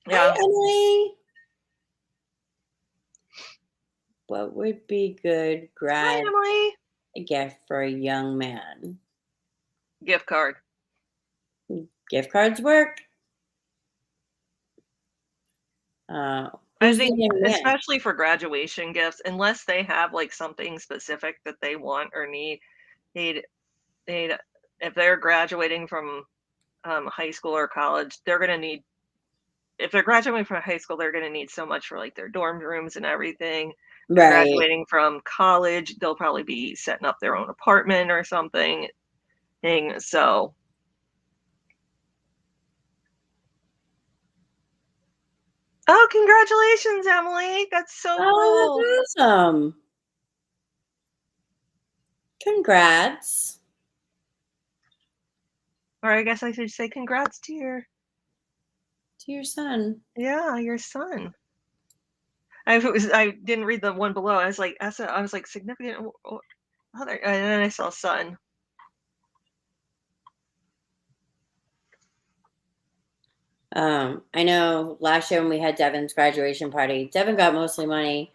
Yeah. Hi, Emily. What would be good Hi, Emily. gift for a young man? Gift card. Gift cards work. I think, especially for graduation gifts, unless they have like something specific that they want or need, they'd if they're graduating from high school or college, they're gonna need. If they're graduating from high school, they're gonna need so much for like their dorm rooms and everything. They're graduating from college, they'll probably be setting up their own apartment or something. So. Oh, congratulations, Emily. That's so cool. That's awesome. Congrats. Or I guess I should say congrats to your son. your son. I didn't read the one below. I was like, significant other, and then I saw son. I know last year when we had Devin's graduation party, Devin got mostly money.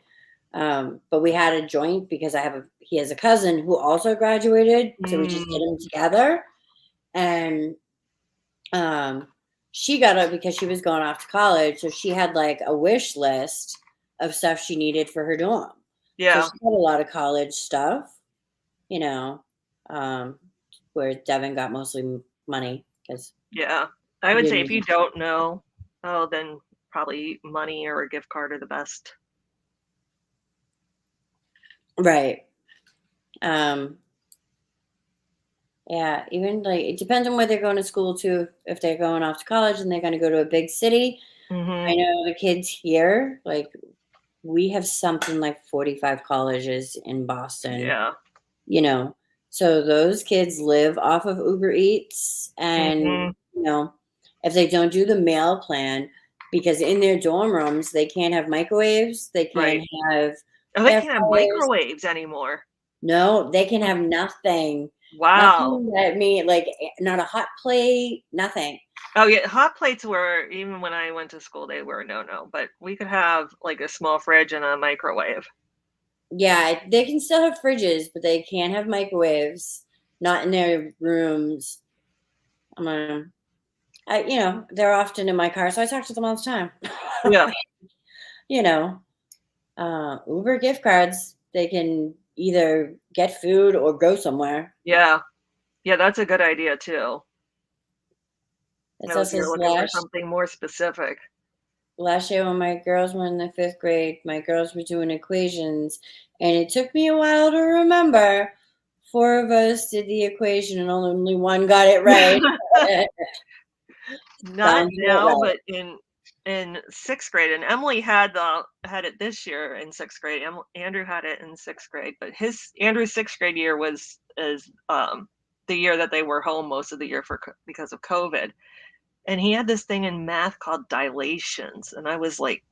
But we had a joint because he has a cousin who also graduated, so we just did them together. And she got it because she was going off to college, so she had like a wish list of stuff she needed for her dorm. Yeah. So she had a lot of college stuff, where Devin got mostly money because Yeah. I would say if you don't know, then probably money or a gift card are the best. Right. Yeah, even like it depends on where they're going to school too. If they're going off to college and they're going to go to a big city, I know the kids here, like we have something like 45 colleges in Boston. Yeah. So those kids live off of Uber Eats, and if they don't do the meal plan, because in their dorm rooms they can't have microwaves, they can't have. Oh, they can't have microwaves anymore. No, they can have nothing. Wow. Nothing like not a hot plate, nothing. Oh yeah, hot plates were, even when I went to school, they were no, but we could have like a small fridge and a microwave. Yeah, they can still have fridges, but they can't have microwaves. Not in their rooms. They're often in my car, so I talk to them all the time. Yeah. Uber gift cards, they can either get food or go somewhere. Yeah. Yeah, that's a good idea too. You're looking for something more specific. Last year when my girls were in the 5th grade, my girls were doing equations, and it took me a while to remember. 4 of us did the equation and only one got it right. Not now, but in 6th grade, and Emily had it this year in 6th grade. Andrew had it in 6th grade, but Andrew's 6th grade year was the year that they were home most of the year because of COVID. And he had this thing in math called dilations, and I was like,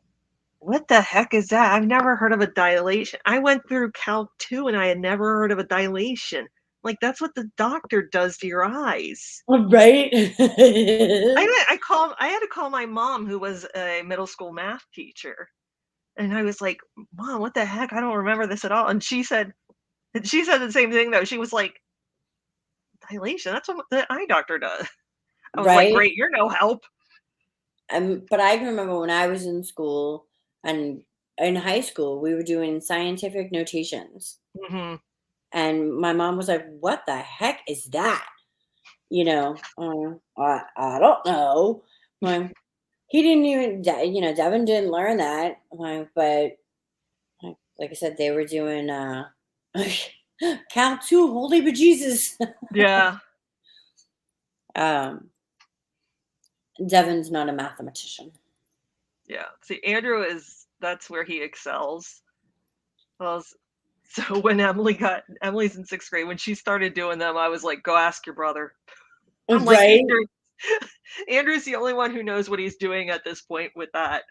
what the heck is that? I've never heard of a dilation. I went through Calc 2 and I had never heard of a dilation. Like, that's what the doctor does to your eyes. Right. I had to call my mom, who was a middle school math teacher. And I was like, Mom, what the heck? I don't remember this at all. And she said the same thing though. She was like, dilation, that's what the eye doctor does. I was like, great, you're no help. But I remember when I was in school and in high school, we were doing scientific notations. Mm-hmm. And my mom was like, what the heck is that? I don't know. He didn't even, Devin didn't learn that. But like I said, they were doing Calc 2, holy bejesus. Yeah. Devin's not a mathematician. Yeah. See, Andrew that's where he excels. Well, so when Emily's in 6th grade, when she started doing them, I was like, go ask your brother. I'm like, Andrew's the only one who knows what he's doing at this point with that.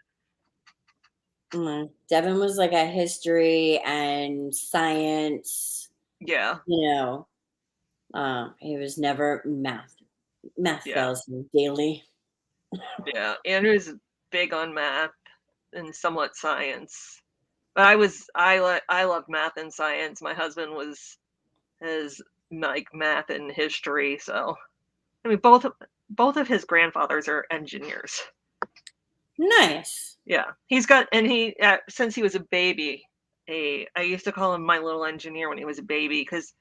Devin was like a history and science. Yeah. He was never math. Math fails him daily. Yeah, Andrew's big on math and somewhat science. But I love math and science. My husband is like math and history, so I mean both of his grandfathers are engineers. Nice. Yeah, he's got, and since he was a baby, I used to call him my little engineer when he was a baby, because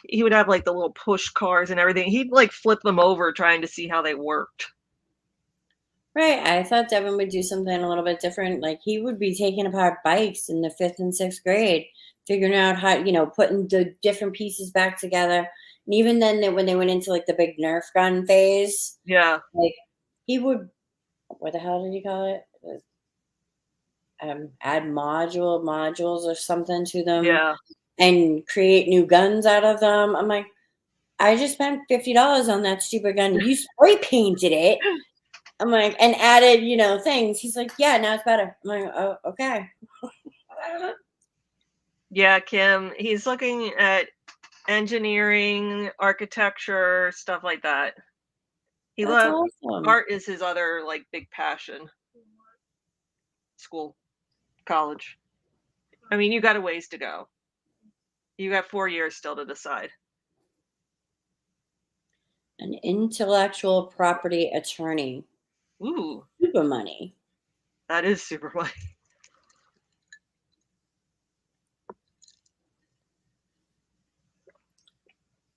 he would have like the little push cars and everything. He'd like flip them over trying to see how they worked. Right. I thought Devin would do something a little bit different. Like he would be taking apart bikes in the 5th and 6th grade, figuring out how, putting the different pieces back together. And even then when they went into like the big Nerf gun phase, yeah, like he would, what the hell did he call it? Add modules or something to them. Yeah. And create new guns out of them. I'm like, I just spent $50 on that stupid gun. You spray painted it. I'm like, and added, things. He's like, yeah, now it's better. I'm like, oh, okay. Yeah, Kim, he's looking at engineering, architecture, stuff like that. He That's loves awesome. art is his other like big passion. School, college. I mean, you got a ways to go. You got 4 years still to decide. An intellectual property attorney. Ooh, Super money. that is super money.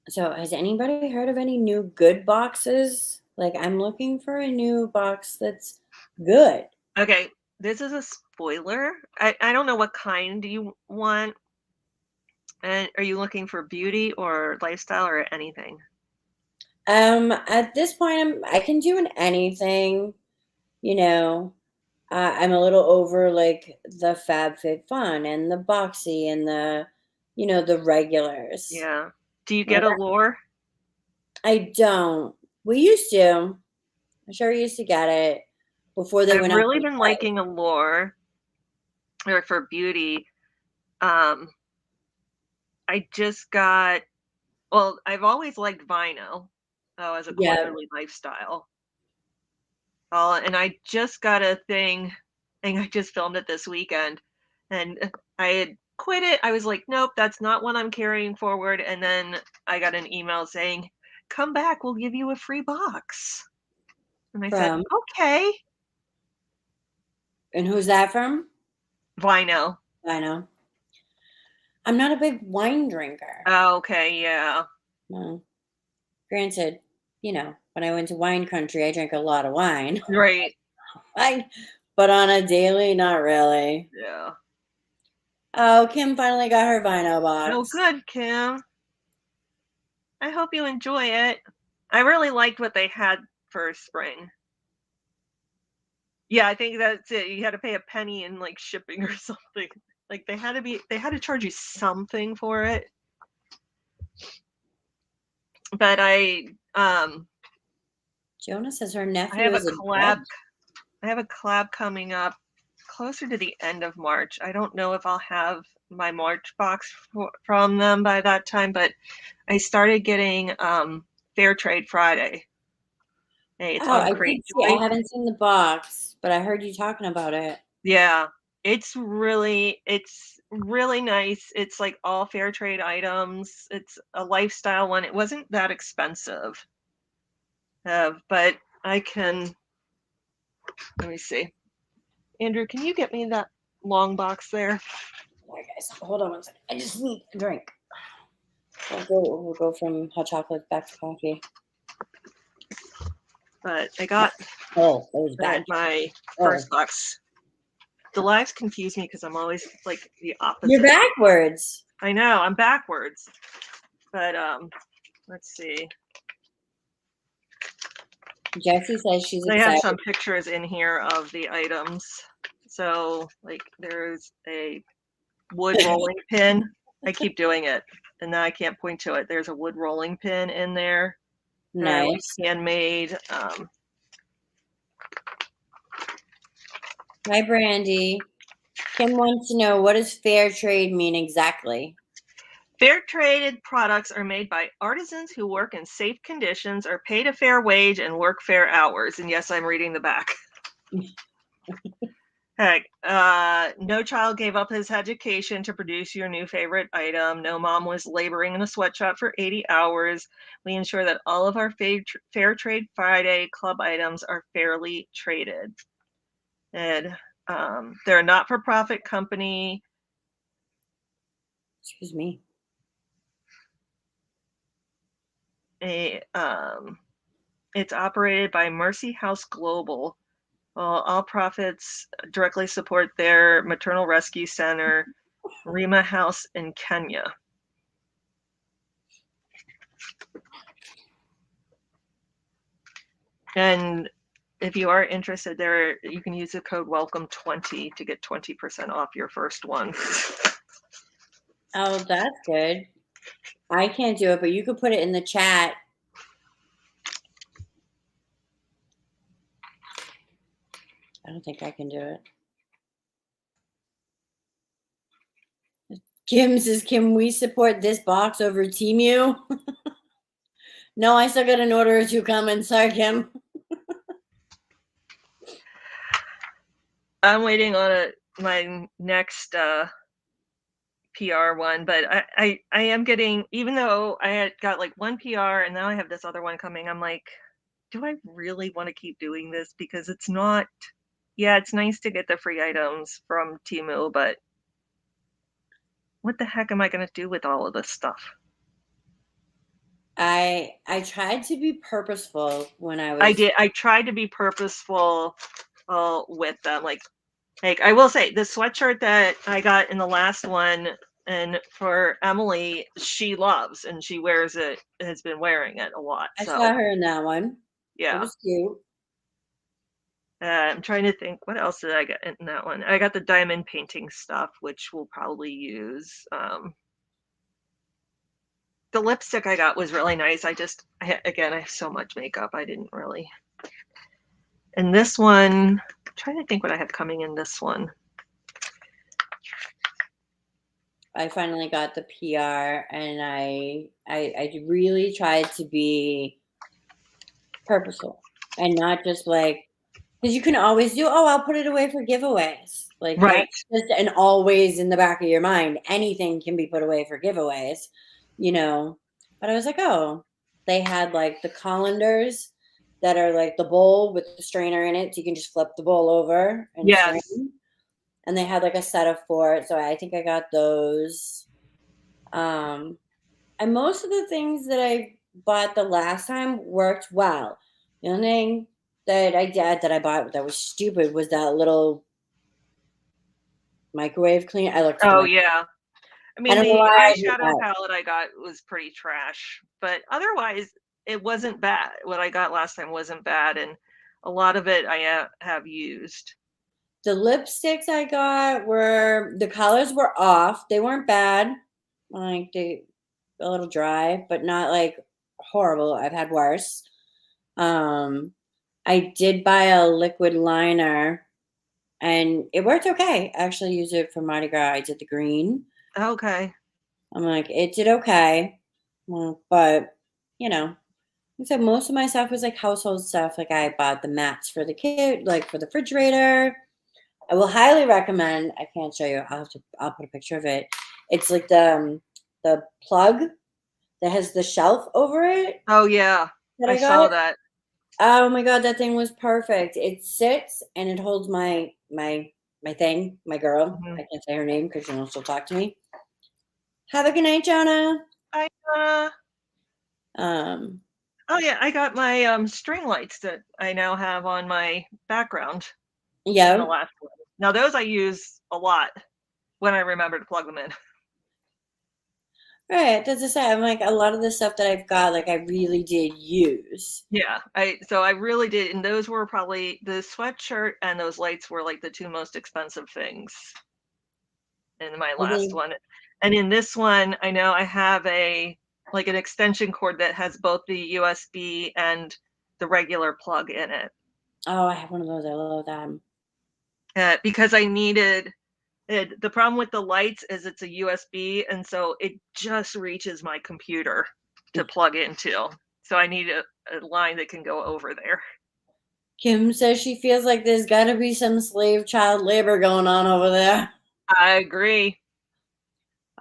So, has anybody heard of any new good boxes? Like, I'm looking for a new box that's good. Okay, this is a spoiler. I don't know what kind you want. And are you looking for beauty or lifestyle or anything? At this point, I can do anything. You know, I'm a little over like the FabFitFun and the Boxy and the regulars. Yeah. Do you Like, get Allure? I don't. We used to. I'm sure we used to get it before they I've went out really of been price. liking Allure or for beauty. Um, I just got well, I've always liked Vino as a Yeah, quarterly lifestyle. And I just got a thing, and I just filmed it this weekend, and I had quit it. I was like, nope, that's not what I'm carrying forward. And then I got an email saying, come back, we'll give you a free box. And I said, from. okay, And who's that from? Vino. I know. I'm not a big wine drinker. Oh, okay, yeah, No. Granted, when I went to wine country, I drank a lot of wine. right, But on a daily, not really. yeah. Oh, Kim finally got her Vino No, box. good, Kim. I hope you enjoy it. I really liked what they had for spring. Yeah, I think that's it. You had to pay a penny in like shipping or something. Like they had to charge you something for it. But Jonah says her I nephew have a is a collab judge. I have a collab coming up closer to the end of March. I don't know if I'll have my March box from them by that time, but I started getting Fair Trade Friday. Hey, it's Oh, on I did see. I Cratejoy. haven't seen the box, but I heard you talking about it. Yeah, it's really nice. It's like all fair trade items. It's a lifestyle one. It wasn't that expensive. But I can let me see. Andrew, can you get me that long box there? Alright, guys, hold on one second. I just need a drink. We'll go from hot chocolate back to coffee. But I got Oh, that was bad. my Oh, first box. The lives confuse me because I'm always like the opposite. you're backwards. I know, I'm backwards. But let's see. Jessie says she's They have excited. some pictures in here of the items. So, like, there's a wood rolling pin. I keep doing it, and now I can't point to it. There's a wood rolling pin in there. Nice. Handmade. Hi, Brandy. Kim wants to know, what does fair trade mean exactly? Fair traded products are made by artisans who work in safe conditions, are paid a fair wage, and work fair hours. And yes, I'm reading the back. Heck, no child gave up his education to produce your new favorite item. No mom was laboring in a sweatshop for 80 hours. We ensure that all of our Fair Trade Friday club items are fairly traded. And they're a not-for-profit company. Excuse me. It's operated by Mercy House Global. All profits directly support their maternal rescue center, Rima House in Kenya. And if you are interested there, you can use the code WELCOME20 to get 20% off your first one. Oh, that's good. I can't do it, but you could put it in the chat. I don't think I can do it. Kim says, "Can we support this box over Temu?" No, I still got an order or two coming. Sorry, Kim. I'm waiting on my next PR one, but I am getting, even though I had got like one PR and now I have this other one coming, I'm like, do I really want to keep doing this? Because it's not, yeah, it's nice to get the free items from Temu, but what the heck am I going to do with all of this stuff? I tried to be purposeful when I I was. did. I tried to be purposeful with them. Like I will say, the sweatshirt that I got in the last one, and for Emily, she loves and she wears it. Has been wearing it a lot. I saw So her in that one. It yeah, was cute. I'm trying to think. What else did I get in that one? I got the diamond painting stuff, which we'll probably use. The lipstick I got was really nice. Again, I have so much makeup. I didn't really. And this one, I'm trying to think what I have coming in this one. I finally got the PR, and I really tried to be purposeful and not just like, because you can always do, oh, I'll put it away for giveaways. Like Right. that's just an always in the back of your mind. Anything can be put away for giveaways, you know. But I was like, oh, they had like the colanders that are like the bowl with the strainer in it, so you can just flip the bowl over and strain. Yes. And they had like a set of four, so I think I got those. And most of the things that I bought the last time worked well. The only thing that I bought that was stupid was that little microwave cleaner. I looked at the Oh microwave. yeah. I I mean, don't know the why I did eyeshadow that. palette I got was pretty trash, but otherwise it wasn't bad. What I got last time wasn't bad, and a lot of it I have used. The lipsticks I got were the colors were off. They weren't bad. Like they a little dry, but not like horrible. I've had worse. Um, I did buy a liquid liner and it worked okay. I actually used it for Mardi Gras. I did the green. Okay. I'm like, it did okay. But, you know, like I said, most of my stuff was like household stuff. Like I bought the mats for the kid, like for the refrigerator. I will highly recommend. I can't show you. I'll put a picture of it. It's like the plug that has the shelf over it Oh yeah, that I I got. saw that. Oh my god, that thing was perfect. It sits and it holds my thing, my girl. Mhm. I can't say her name because she wants to talk to me. Have a good night, Jonah. I Um, oh yeah, I got my string lights that I now have on my background in the yeah. last one. Now those I use a lot when I remember to plug them in. Right. That's to say, I'm like a lot of the stuff that I've got, like I really did use. Yeah, I really did, and those were probably the sweatshirt and those lights were like the two most expensive things in my I last think one. And in this one, I know I have an extension cord that has both the USB and the regular plug in it. oh, I have one of those. I love them. Because I needed it. The problem with the lights is it's a USB, and so it just reaches my computer to plug into. So I need a line that can go over there. Kim says she feels like there's gotta be some slave child labor going on over there. I agree.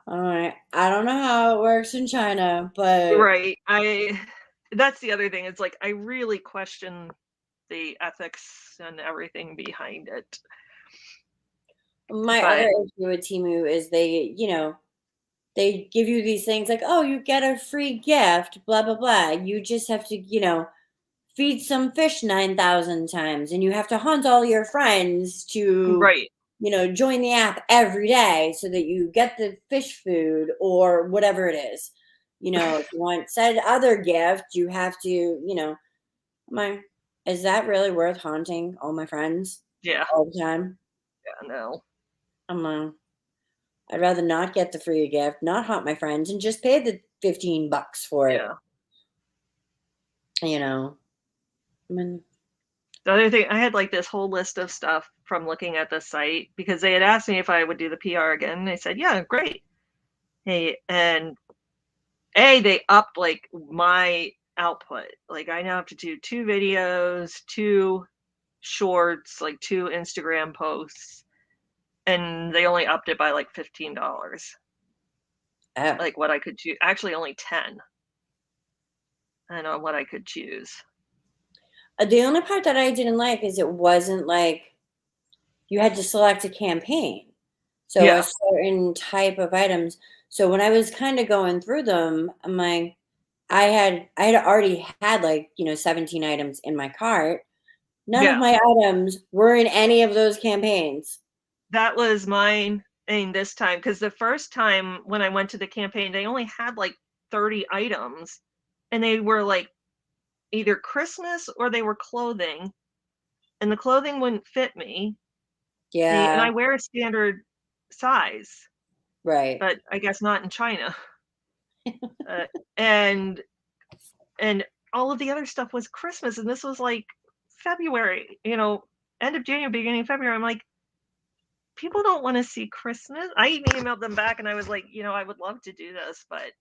All right. I don't know how it works in China, but Right. That's the other thing. It's like I really question the ethics and everything behind it. my other But issue with Timu is they give you these things like, oh, you get a free gift, blah, blah, blah. You just have to, feed some fish 9,000 times and you have to hunt all your friends to, right. join the app every day so that you get the fish food or whatever it is. If you want said other gift, you have to, my, is that really worth haunting all my friends Yeah. all the time? Yeah, no. I'm like, I'd rather not get the free gift, not haunt my friends, and just pay the $15 for it. Yeah. You know, I mean, The other thing, I had like this whole list of stuff from looking at the site because they had asked me if I would do the PR again. And I said, yeah, great. Hey, and they upped like my output. Like I now have to do 2 videos, 2 shorts, like 2 Instagram posts, and they only upped it by like $15. oh. Like what I could choose, actually only 10. And on what I could choose. The only part that I didn't like is it wasn't like you had to select a campaign. So a Yeah. certain type of items. So when I was kind of going through them, I'm like, I had already had like, 17 items in my cart. None of Yeah. my items were in any of those campaigns. That was mine in this time because the first time when I went to the campaign, they only had like 30 items and they were like either Christmas or they were clothing, and the clothing wouldn't fit me. And Yeah, I wear a standard size, right. but I guess not in China. Uh, and and all of the other stuff was Christmas, and this was like February, end of January, beginning of February. I'm like, people don't want to see Christmas. I even emailed them back and I was like, I would love to do this, but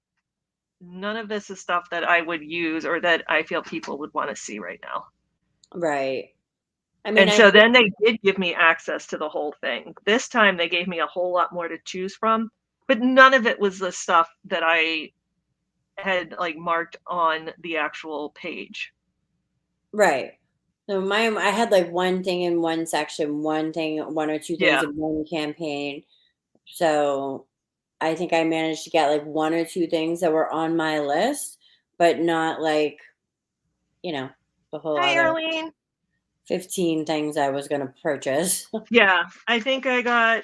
none of this is stuff that I would use or that I feel people would want to see right now. Right. I mean, And I so then they did give me access to the whole thing. This time they gave me a whole lot more to choose from, but none of it was the stuff that I had like marked on the actual page. right. So I had like one thing in one section, one or two things Yeah. in one campaign. So I think I managed to get like one or two things that were on my list, but not like, the whole Hi, other Arlene. 15 things I was going to purchase. Yeah, I think I got.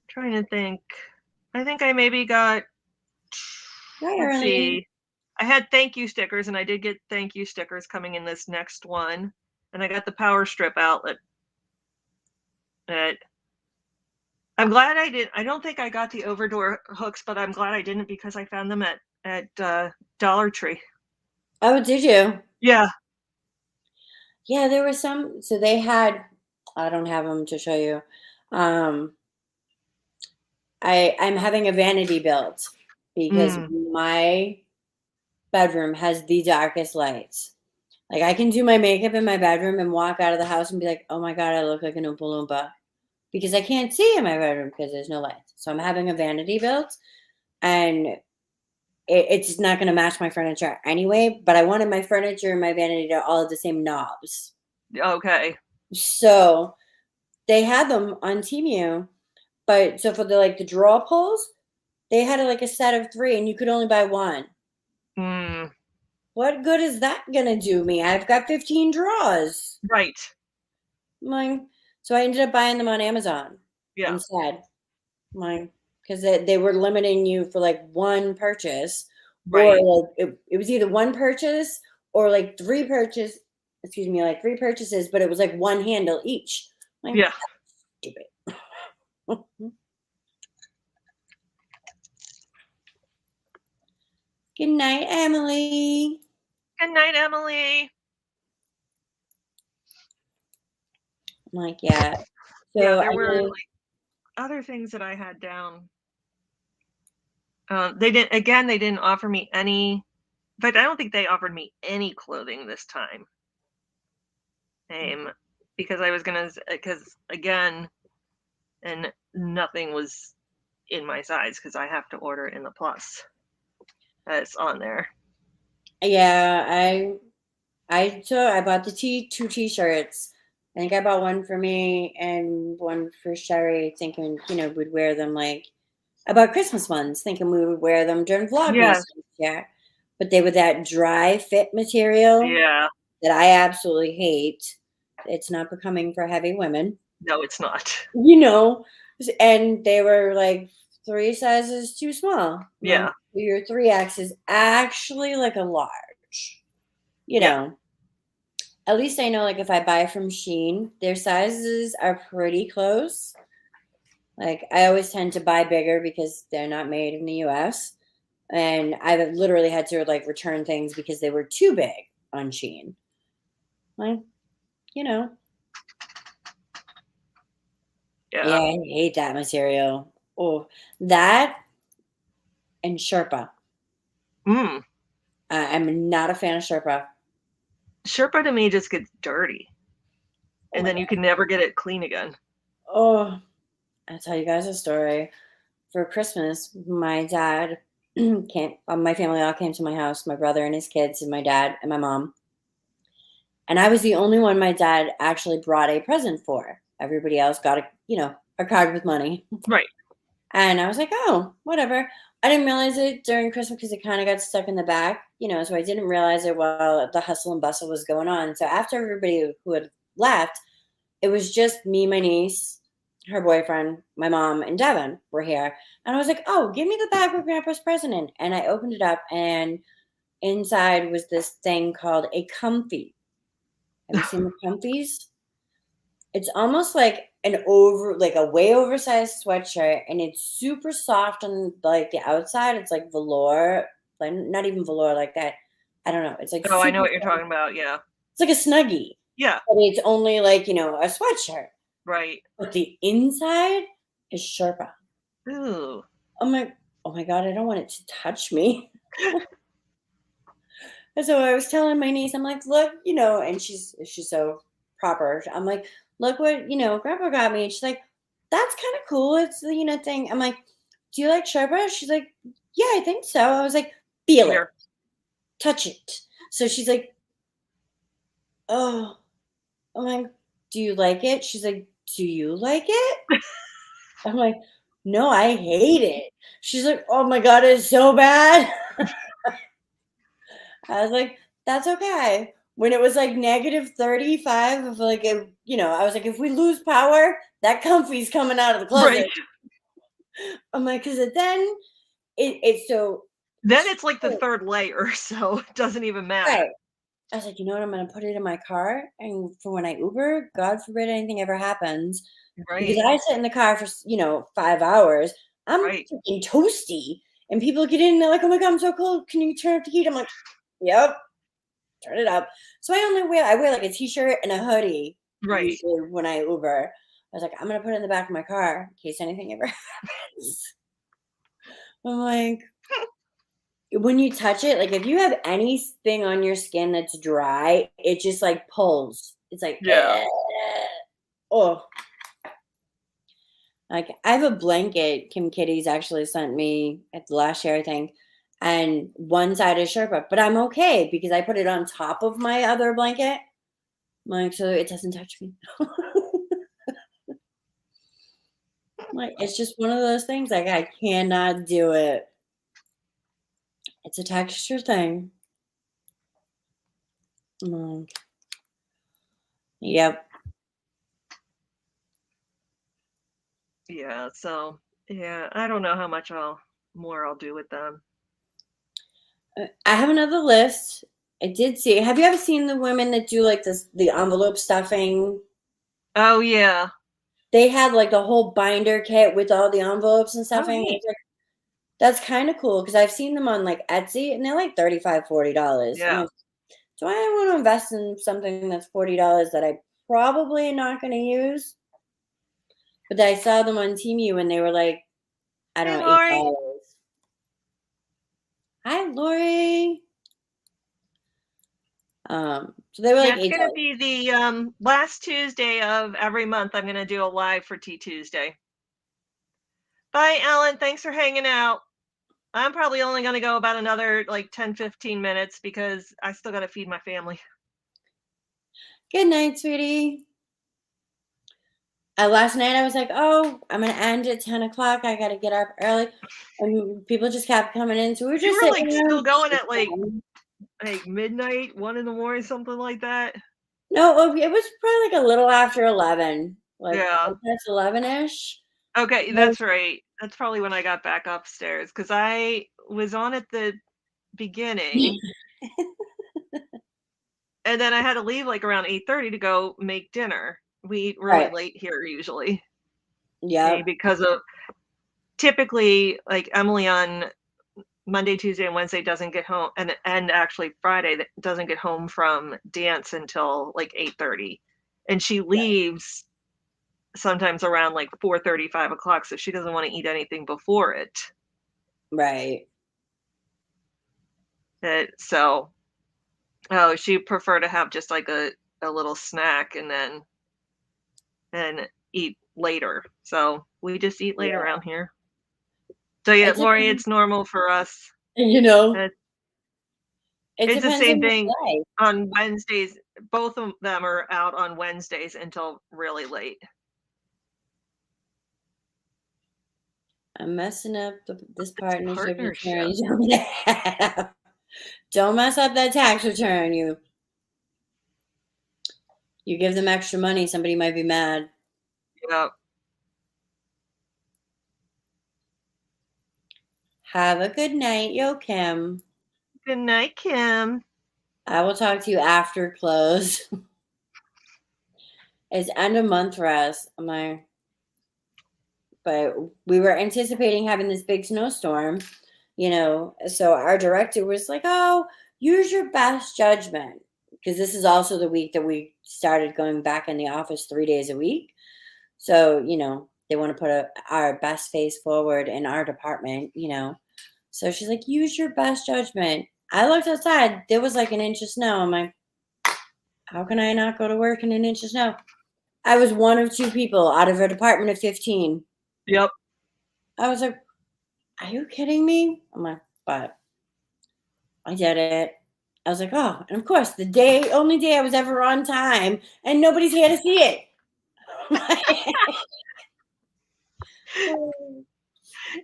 Trying to think. I think I maybe got. Hi, Let's Arlene. see. I had thank you stickers, and I did get thank you stickers coming in this next one, and I got the power strip outlet. That I'm glad I did. I don't think I got the overdoor hooks, but I'm glad I didn't because I found them at Dollar Tree. Oh, did you? Yeah. Yeah, there was some. So they had, I don't have them to show you. Um, I'm having a vanity built because Mm, my bedroom has the darkest lights. Like I can do my makeup in my bedroom and walk out of the house and be like, "Oh my god, I look like an Oompa Loompa," because I can't see in my bedroom because there's no lights. So I'm having a vanity built, and it's not going to match my furniture anyway. But I wanted my furniture and my vanity to all have the same knobs. okay. So they had them on Temu, but so for the draw pulls, they had like a set of 3, and you could only buy one. Mm, What good is that gonna do me? I've got 15 draws. right. Like, so I ended up buying them on Amazon Yeah. instead. Like, because they were limiting you for like one purchase, or Right. like it was either one purchase or like like 3 purchases, but it was like one handle each. Like, Yeah. stupid. Good night, Emily. Good night, Emily. I'm like, yeah. Yeah, So there I were know. like other things that I had down. They didn't offer me any. In fact, I don't think they offered me any clothing this time. Um, because I was gonna, because again, and nothing was in my size because I have to order in the plus. That's on there. Yeah, I bought the 2 t-shirts. I think I bought one for me and one for Sherry, thinking, we'd wear them like I bought Christmas ones, thinking we would wear them during Vlogmas. Yes. Yeah. But they were that dry fit material Yeah. that I absolutely hate. It's not becoming for heavy women, No, it's not. you know. And they were like 3 sizes too small. Like Yeah. your 3X is actually like a large, you Yeah. know. at least I know, like, if I buy from Shein, their sizes are pretty close. Like, I always tend to buy bigger because they're not made in the US. And I've literally had to like return things because they were too big on Shein. Like, you know, yeah, Yeah. I hate that material. Oh, that and Sherpa. Mm. I'm not a fan of Sherpa. Sherpa to me just gets dirty, Oh and my then god. you can never get it clean again. Oh, I'll tell you guys a story. For Christmas, my dad came. My family all came to my house. My brother and his kids, and my dad and my mom. And I was the only one my dad actually brought a present for. Everybody else got a card with money. Right. And I was like, oh, whatever. I didn't realize it during Christmas because it kind of got stuck in the back, so I didn't realize it while the hustle and bustle was going on. So after everybody who had left, it was just me, my niece, her boyfriend, my mom, and Devin were here. And I was like, oh, give me the bag with Grandpa's present in. And I opened it up, and inside was this thing called a comfy. Have you seen the comfies? It's almost like a way oversized sweatshirt, and it's super soft on like the outside. It's like velour, like not even velour like that. I don't know. It's like Oh, I know super what you're soft. talking about. Yeah. It's like a snuggie, Yeah. but it's only like, a sweatshirt. Right. But the inside is Sherpa. Ooh. Oh my God, I don't want it to touch me. And so I was telling my niece, I'm like, look, and she's so proper. I'm like, look what, Grandpa got me. And she's like, that's kind of cool. It's the, thing. I'm like, do you like Sherpa? She's like, yeah, I think so. I was like, feel it, Here. touch it. So she's like, oh, I'm like, do you like it? She's like, do you like it? I'm like, no, I hate it. She's like, oh my God, it's so bad. I was like, that's okay. When it was like -35 of like I was like, if we lose power, that comfy's coming out of the Right. closet. I'm like, because then it's so Then it's like the third layer, so it doesn't even matter. right. I was like, you know what? I'm gonna put it in my car, and for when I Uber, God forbid anything ever happens, because Right. I sit in the car for 5 hours. I'm Right. freaking toasty, and people get in and they're like, oh my God, I'm so cold. Can you turn up the heat? I'm like, yep. Turn it up. So I wear like a t-shirt and a hoodie Right. usually when I Uber. I was like, I'm gonna put it in the back of my car in case anything ever happens. I'm like, when you touch it, like if you have anything on your skin that's dry, it just like pulls. It's like, Yeah. oh. Like I have a blanket Kim Kitties actually sent me at the last year, I think. And one side is Sherpa, but I'm okay because I put it on top of my other blanket. Like, so it doesn't touch me. Like, it's just one of those things. Like, I cannot do it. It's a texture thing. Mm, yep. Yeah. So yeah, I don't know how much I'll do with them. I have another list. I did see. Have you ever seen the women that do like the envelope stuffing? Oh yeah. They had like the whole binder kit with all the envelopes and Oh stuffing. I neat. was like, that's kind of cool because I've seen them on like Etsy and they're like $35, $40. I'm Yeah. like, do I want to invest in something that's $40 that I probably not going to use? But I saw them on Temu and they were like, I Hey don't know, Lori. $8. Hi, Lori. So they were Yeah, like it's eight gonna dollars. be the last Tuesday of every month. I'm gonna do a live for Tea Tuesday. Bye, Ellen. Thanks for hanging out. I'm probably only gonna go about another like 10, 15 minutes because I still gotta feed my family. Good night, sweetie. Last night I was like, oh, I'm gonna end at 10 o'clock. I gotta get up early, and people just kept coming in, so we were You just were sitting like there. still going at like midnight, 1 in the morning, something like that. No, it was probably like a little after 11, like Yeah. that's 11ish. Okay, that's right. That's probably when I got back upstairs because I was on at the beginning and then I had to leave like around 8:30 to go make dinner. We eat really Right. late here usually. Yep. Because of typically like Emily on Monday, Tuesday, and Wednesday doesn't get home, and actually Friday doesn't get home from dance until like 8:30, and she leaves sometimes around like 4:30, 5 o'clock, so she doesn't want to eat anything before it. Right. So, oh, she prefer to have just like a little snack and eat later. So we just eat late Yeah. around here. So yeah, It Lori, depends. it's normal for us. You know, Uh, it It's the depends same on the thing day. on Wednesdays. Both of them are out on Wednesdays until really late. I'm messing up this partnership Partnership. return. Don't mess up that tax return. You give them extra money, somebody might be mad. Yeah. Have a good night, Yo Kim. Good night, Kim. I will talk to you after close. It's end of month for us. But we were anticipating having this big snowstorm, so our director was like, "Oh, use your best judgment," because this is also the week that we started going back in the office 3 days a week. So, they want to put our best face forward in our department. So she's like, use your best judgment. I looked outside. There was like an inch of snow. I'm like, how can I not go to work in an inch of snow? I was one of two people out of a department of 15. Yep. I was like, are you kidding me? I'm like, but I did it. I was like, oh, and of course, only day I was ever on time, and nobody's here to see it.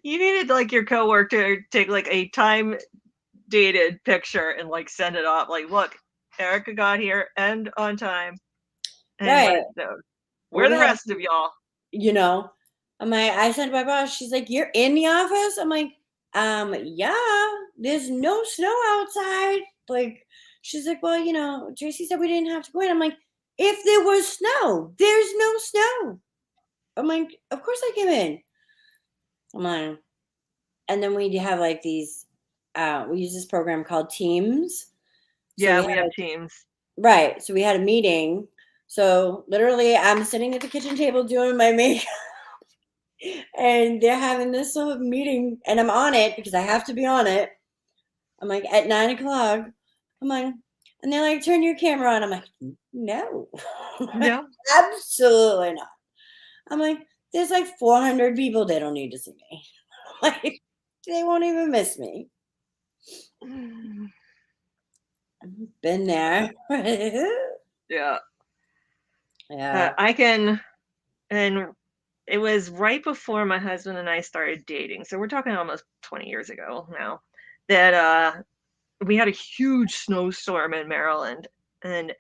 You needed like your coworker to take like a time dated picture and like send it off. Like, look, Erica got here and on time. And Right. where We the had rest of y'all? I'm like, I said to my boss, she's like, you're in the office? I'm like, yeah, there's no snow outside. Like, she's like, well, Tracy said we didn't have to go in. I'm like, if there was snow, there's no snow. I'm like, of course I came in. I'm like, and then we have like these, we use this program called Teams. So Yeah, we have teams. right. So we had a meeting. So literally, I'm sitting at the kitchen table doing my makeup, and they're having this meeting, and I'm on it because I have to be on it. I'm like at 9 o'clock. I'm like, and they're like, turn your camera on. I'm like, no, Yeah. absolutely not. I'm like, there's like 400 people. They don't need to see me. Like, they won't even miss me. Been there. Yeah. Yeah. I can, and it was right before my husband and I started dating. So we're talking almost 20 years ago now that we had a huge snowstorm in Maryland, and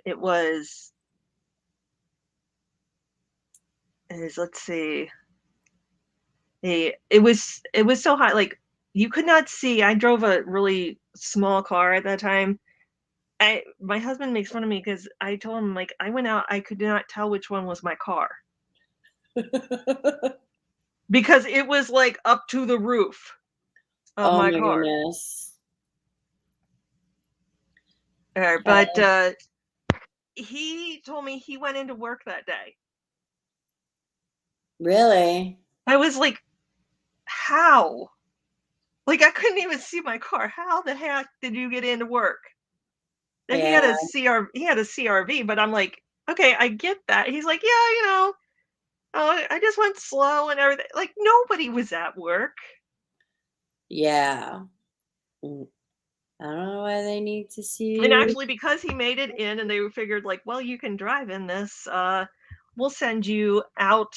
it was let's see, it was so hot, like you could not see. I drove a really small car at that time. My husband makes fun of me because I told him like I went out, I could not tell which one was my car because it was like up to the roof of Oh my my car. goodness. But he told me he went into work that day. Really? I was like, how? Like I couldn't even see my car. How the heck did you get into work? And Yeah. he had a CRV, but I'm like, okay, I get that. He's like, yeah, I just went slow and everything. Like nobody was at work. Yeah. I don't know why they need to see And you. actually, because he made it in, and they figured like, well, you can drive in this. We'll send you out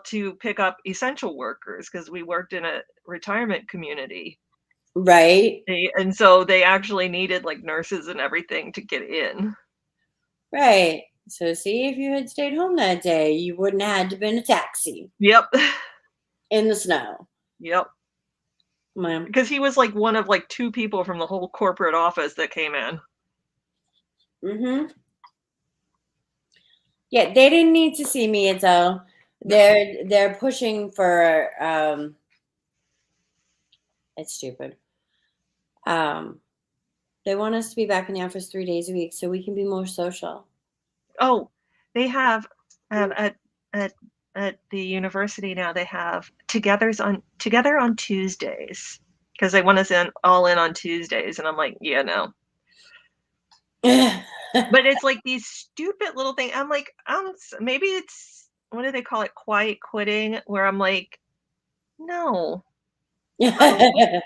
to pick up essential workers because we worked in a retirement community. Right. And so they actually needed like nurses and everything to get in. Right. So see, if you had stayed home that day, you wouldn't have had to been a taxi Yep. in the snow. Yep. Ma'am. because he was like one of like 2 people from the whole corporate office that came in. Mm-hmm. Yeah, they didn't need to see me until No. they're pushing for it's stupid. They want us to be back in the office 3 days a week so we can be more social. Oh, they have, at at at the university now, they have Together on Tuesdays because they want us all in on Tuesdays, and I'm like, "Yeah, no." But it's like these stupid little thing I'm like, maybe it's what do they call it? Quiet quitting, where I'm like, "No. I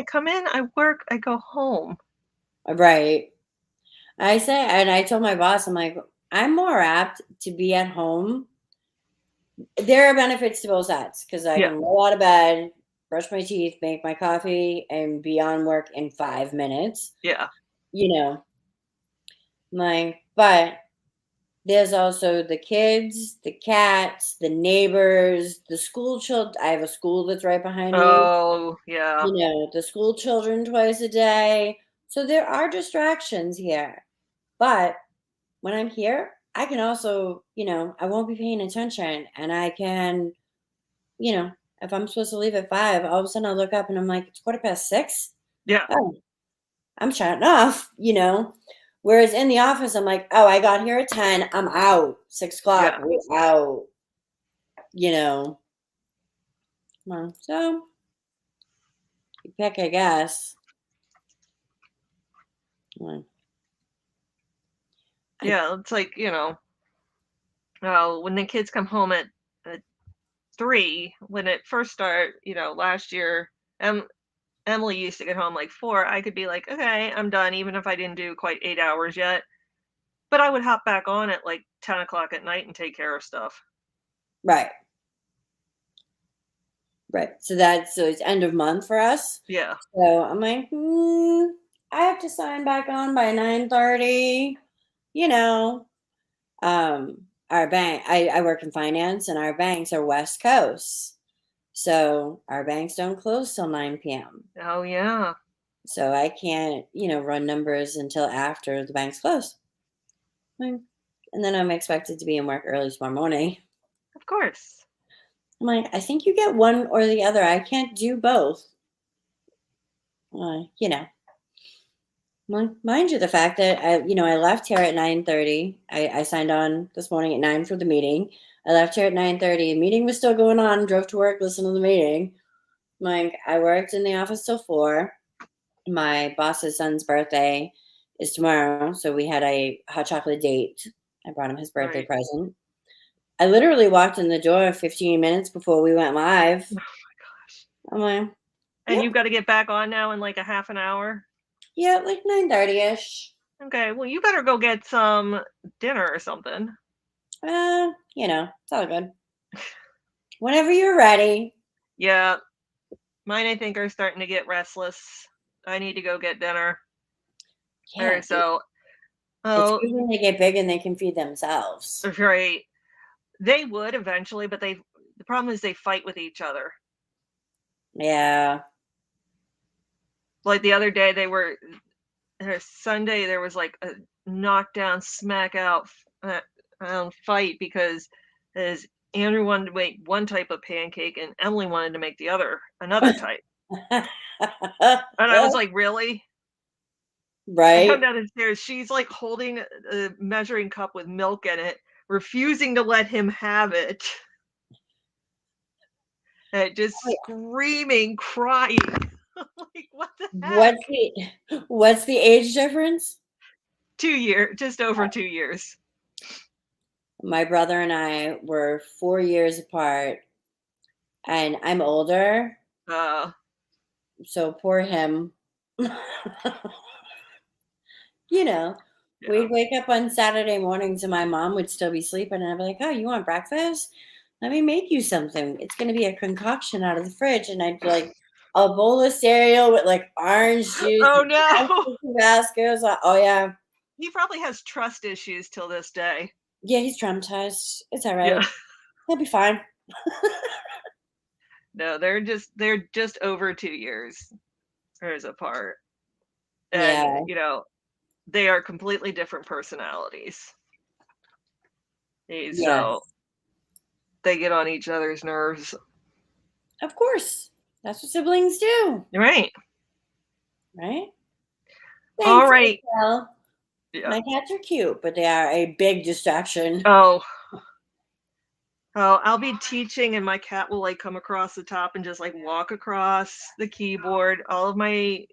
come in, I work, I go home." Right. I say, and I told my boss, I'm like, I'm more apt to be at home. There are benefits to both sides because I Yeah, can roll out of bed, brush my teeth, make my coffee, and be on work in 5 minutes. yeah, You know, but there's also the kids, the cats, the neighbors, the school children. I have a school that's right behind me. oh, yeah, The school children twice a day. So there are distractions here. But when I'm here, I can also, I won't be paying attention and I can, if I'm supposed to leave at 5, all of a sudden I'll look up and I'm like, it's 6:15. yeah, Oh, I'm shutting off. Whereas in the office, I'm like, oh, I got here at 10. I'm out. 6 o'clock, yeah. we're out, you know. So you pick, I guess. Well, I, Yeah, it's like, when the kids come home at 3, when it first started, last year, em Emily used to get home like 4, I could be like, "Okay, I'm done," even if I didn't do quite 8 hours yet, but I would hop back on at like 10 o'clock at night and take care of stuff. right, right. So it's end of month for us. Yeah, So I'm like, I have to sign back on by 9:30. You know, our bank. I work in finance, and our banks are West Coast, so our banks don't close till 9 p.m. oh, yeah, So I can't, run numbers until after the banks close. Like, and then I'm expected to be in work early tomorrow morning. of course. I'm like, I think you get one or the other. I can't do both. Uh, you know, mind you, the fact that I left here at 9:30. I signed on this morning at 9 for the meeting. I left here at 9:30. The meeting was still going on. Drove to work, listened to the meeting. I worked in the office till 4. My boss's son's birthday is tomorrow, so we had a hot chocolate date. I brought him his birthday Right. present. I literally walked in the door 15 minutes before we went live. Oh my gosh. I'm like, And yep, you've gotta get back on now in like a half an hour? yeah, like 9:30ish. Okay, well, you better go get some dinner or something. It's all good. Whenever you're ready. Yeah, mine, I think, are starting to get restless. I need to go get dinner. Yeah, Or so it's oh, good when they get big and they can feed themselves. right. They would eventually, but the problem is they fight with each other. Yeah. Like the other day, Sunday, there was like a knockdown, smack out fight because as Andrew wanted to make one type of pancake and Emily wanted to make another type. And I was like, really? I come Right. down the stairs. She's like holding a measuring cup with milk in it, refusing to let him have it. And just screaming, crying. Like, what the What's heck? the what's the age difference? 2 year, just over 2 years. My brother and I were 4 years apart, and I'm older, Uh, so poor him. you know, yeah. we'd wake up on Saturday mornings and my mom would still be sleeping, and I'd be like, "Oh, you want breakfast? Let me make you something. It's gonna be a concoction out of the fridge." And I'd be like, a bowl of cereal with like orange juice Oh and no. Tabasco. Oh yeah, He probably has trust issues till this day. yeah, he's traumatized. It's all Yeah. right. He'll be fine. No, they're just over 2 years apart. Yeah. And, they are completely different personalities. Yes. So they get on each other's nerves. Of course. That's what siblings do, Right. right? All Thanks, right. Michelle. Yeah. My cats are cute, but they are a big distraction. Oh, I'll be teaching and my cat will like come across the top and just like walk across the keyboard. All of my,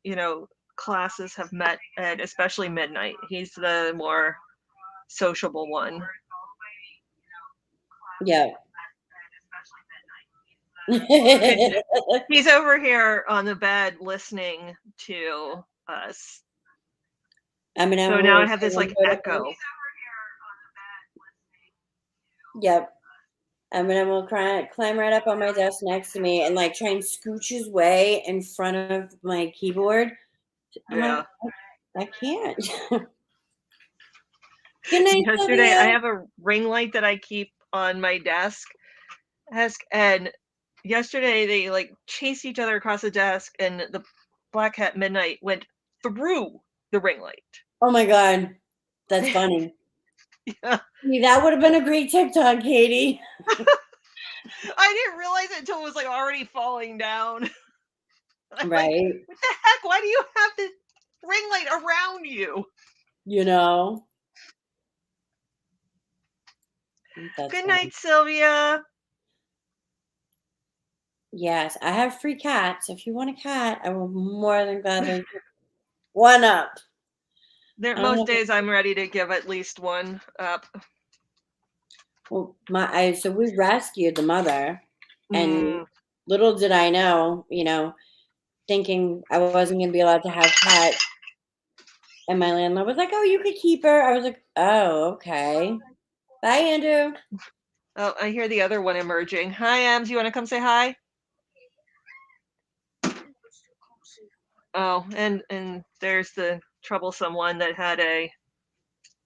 classes have met at especially midnight. He's the more sociable one. Yeah. He's over here on the bed listening to us. I mean, So now I have this like echo. Yep. Eminem will climb right up on my desk next to me and like try and scooch his way in front of my keyboard. I'm like, I can't. Good night, Yesterday, Sylvia. I have a ring light that I keep on my desk, and yesterday they like chased each other across the desk, and the black cat Midnight went through the ring light. Oh my god, that's funny. Yeah. That would have been a great TikTok, Katie. I didn't realize it until it was like already falling down. Right. Like, what the heck? Why do you have this ring light around you? That's Good funny. night, Sylvia. Yes, I have free cats. If you want a cat, I will more than gladly pick one up. Most days I'm ready to give at least one up. Well, so we rescued the mother, and little did I know, thinking I wasn't going to be allowed to have pets. And my landlord was like, "Oh, you could keep her." I was like, "Oh, okay. Bye, Andrew." Oh, I hear the other one emerging. Hi, Ems. You want to come say hi? Oh, and there's the troublesome one that had a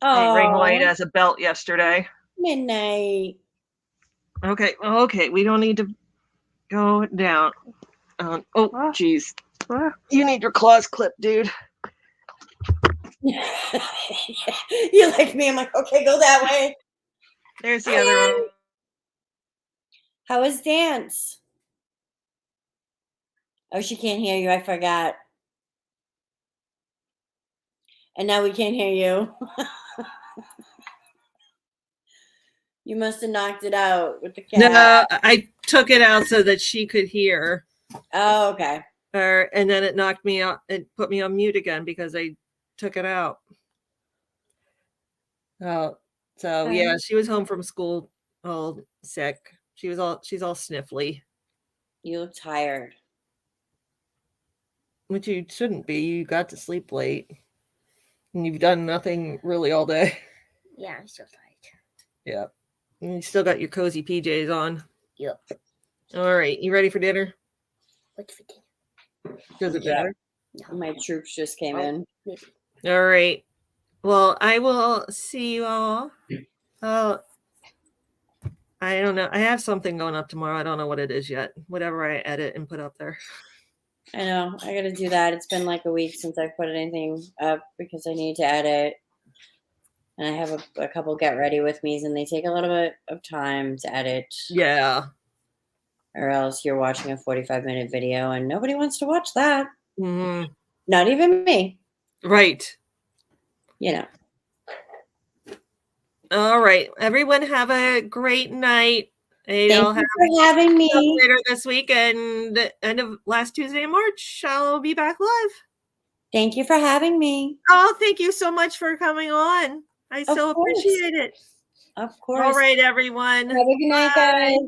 ring light as a belt yesterday. Midnight. Okay. We don't need to go down. Oh, jeez. You need your claws clipped, dude. You like me? I'm like, okay, go that way. There's the other one. How was dance? Oh, she can't hear you. I forgot. And now we can't hear you. You must have knocked it out with the cat. No, I took it out so that she could hear. Oh, okay. And then it knocked me out. It put me on mute again because I took it out. Oh, so yeah, she was home from school all sick. She's all sniffly. You look tired. Which you shouldn't be. You got to sleep late. And you've done nothing really all day. Yeah, I'm still tired. Yeah. And you still got your cozy PJs on. Yep. All right. You ready for dinner? What's for dinner? Does it matter? No. My troops just came in. Maybe. All right. Well, I will see you all. Oh, I don't know. I have something going up tomorrow. I don't know what it is yet. Whatever I edit and put up there. I know. I got to do that. It's been like a week since I put anything up because I need to edit. And I have a couple get ready with me's, and they take a little bit of time to edit. Yeah. Or else you're watching a 45-minute video and nobody wants to watch that. Mm-hmm. Not even me. Right. All right. Everyone have a great night. Thank you for having me. Later this week and end of last Tuesday in March, I'll be back live. Thank you for having me. Oh, thank you so much for coming on. I so appreciate it. Of course. All right, everyone. Have a good night, guys.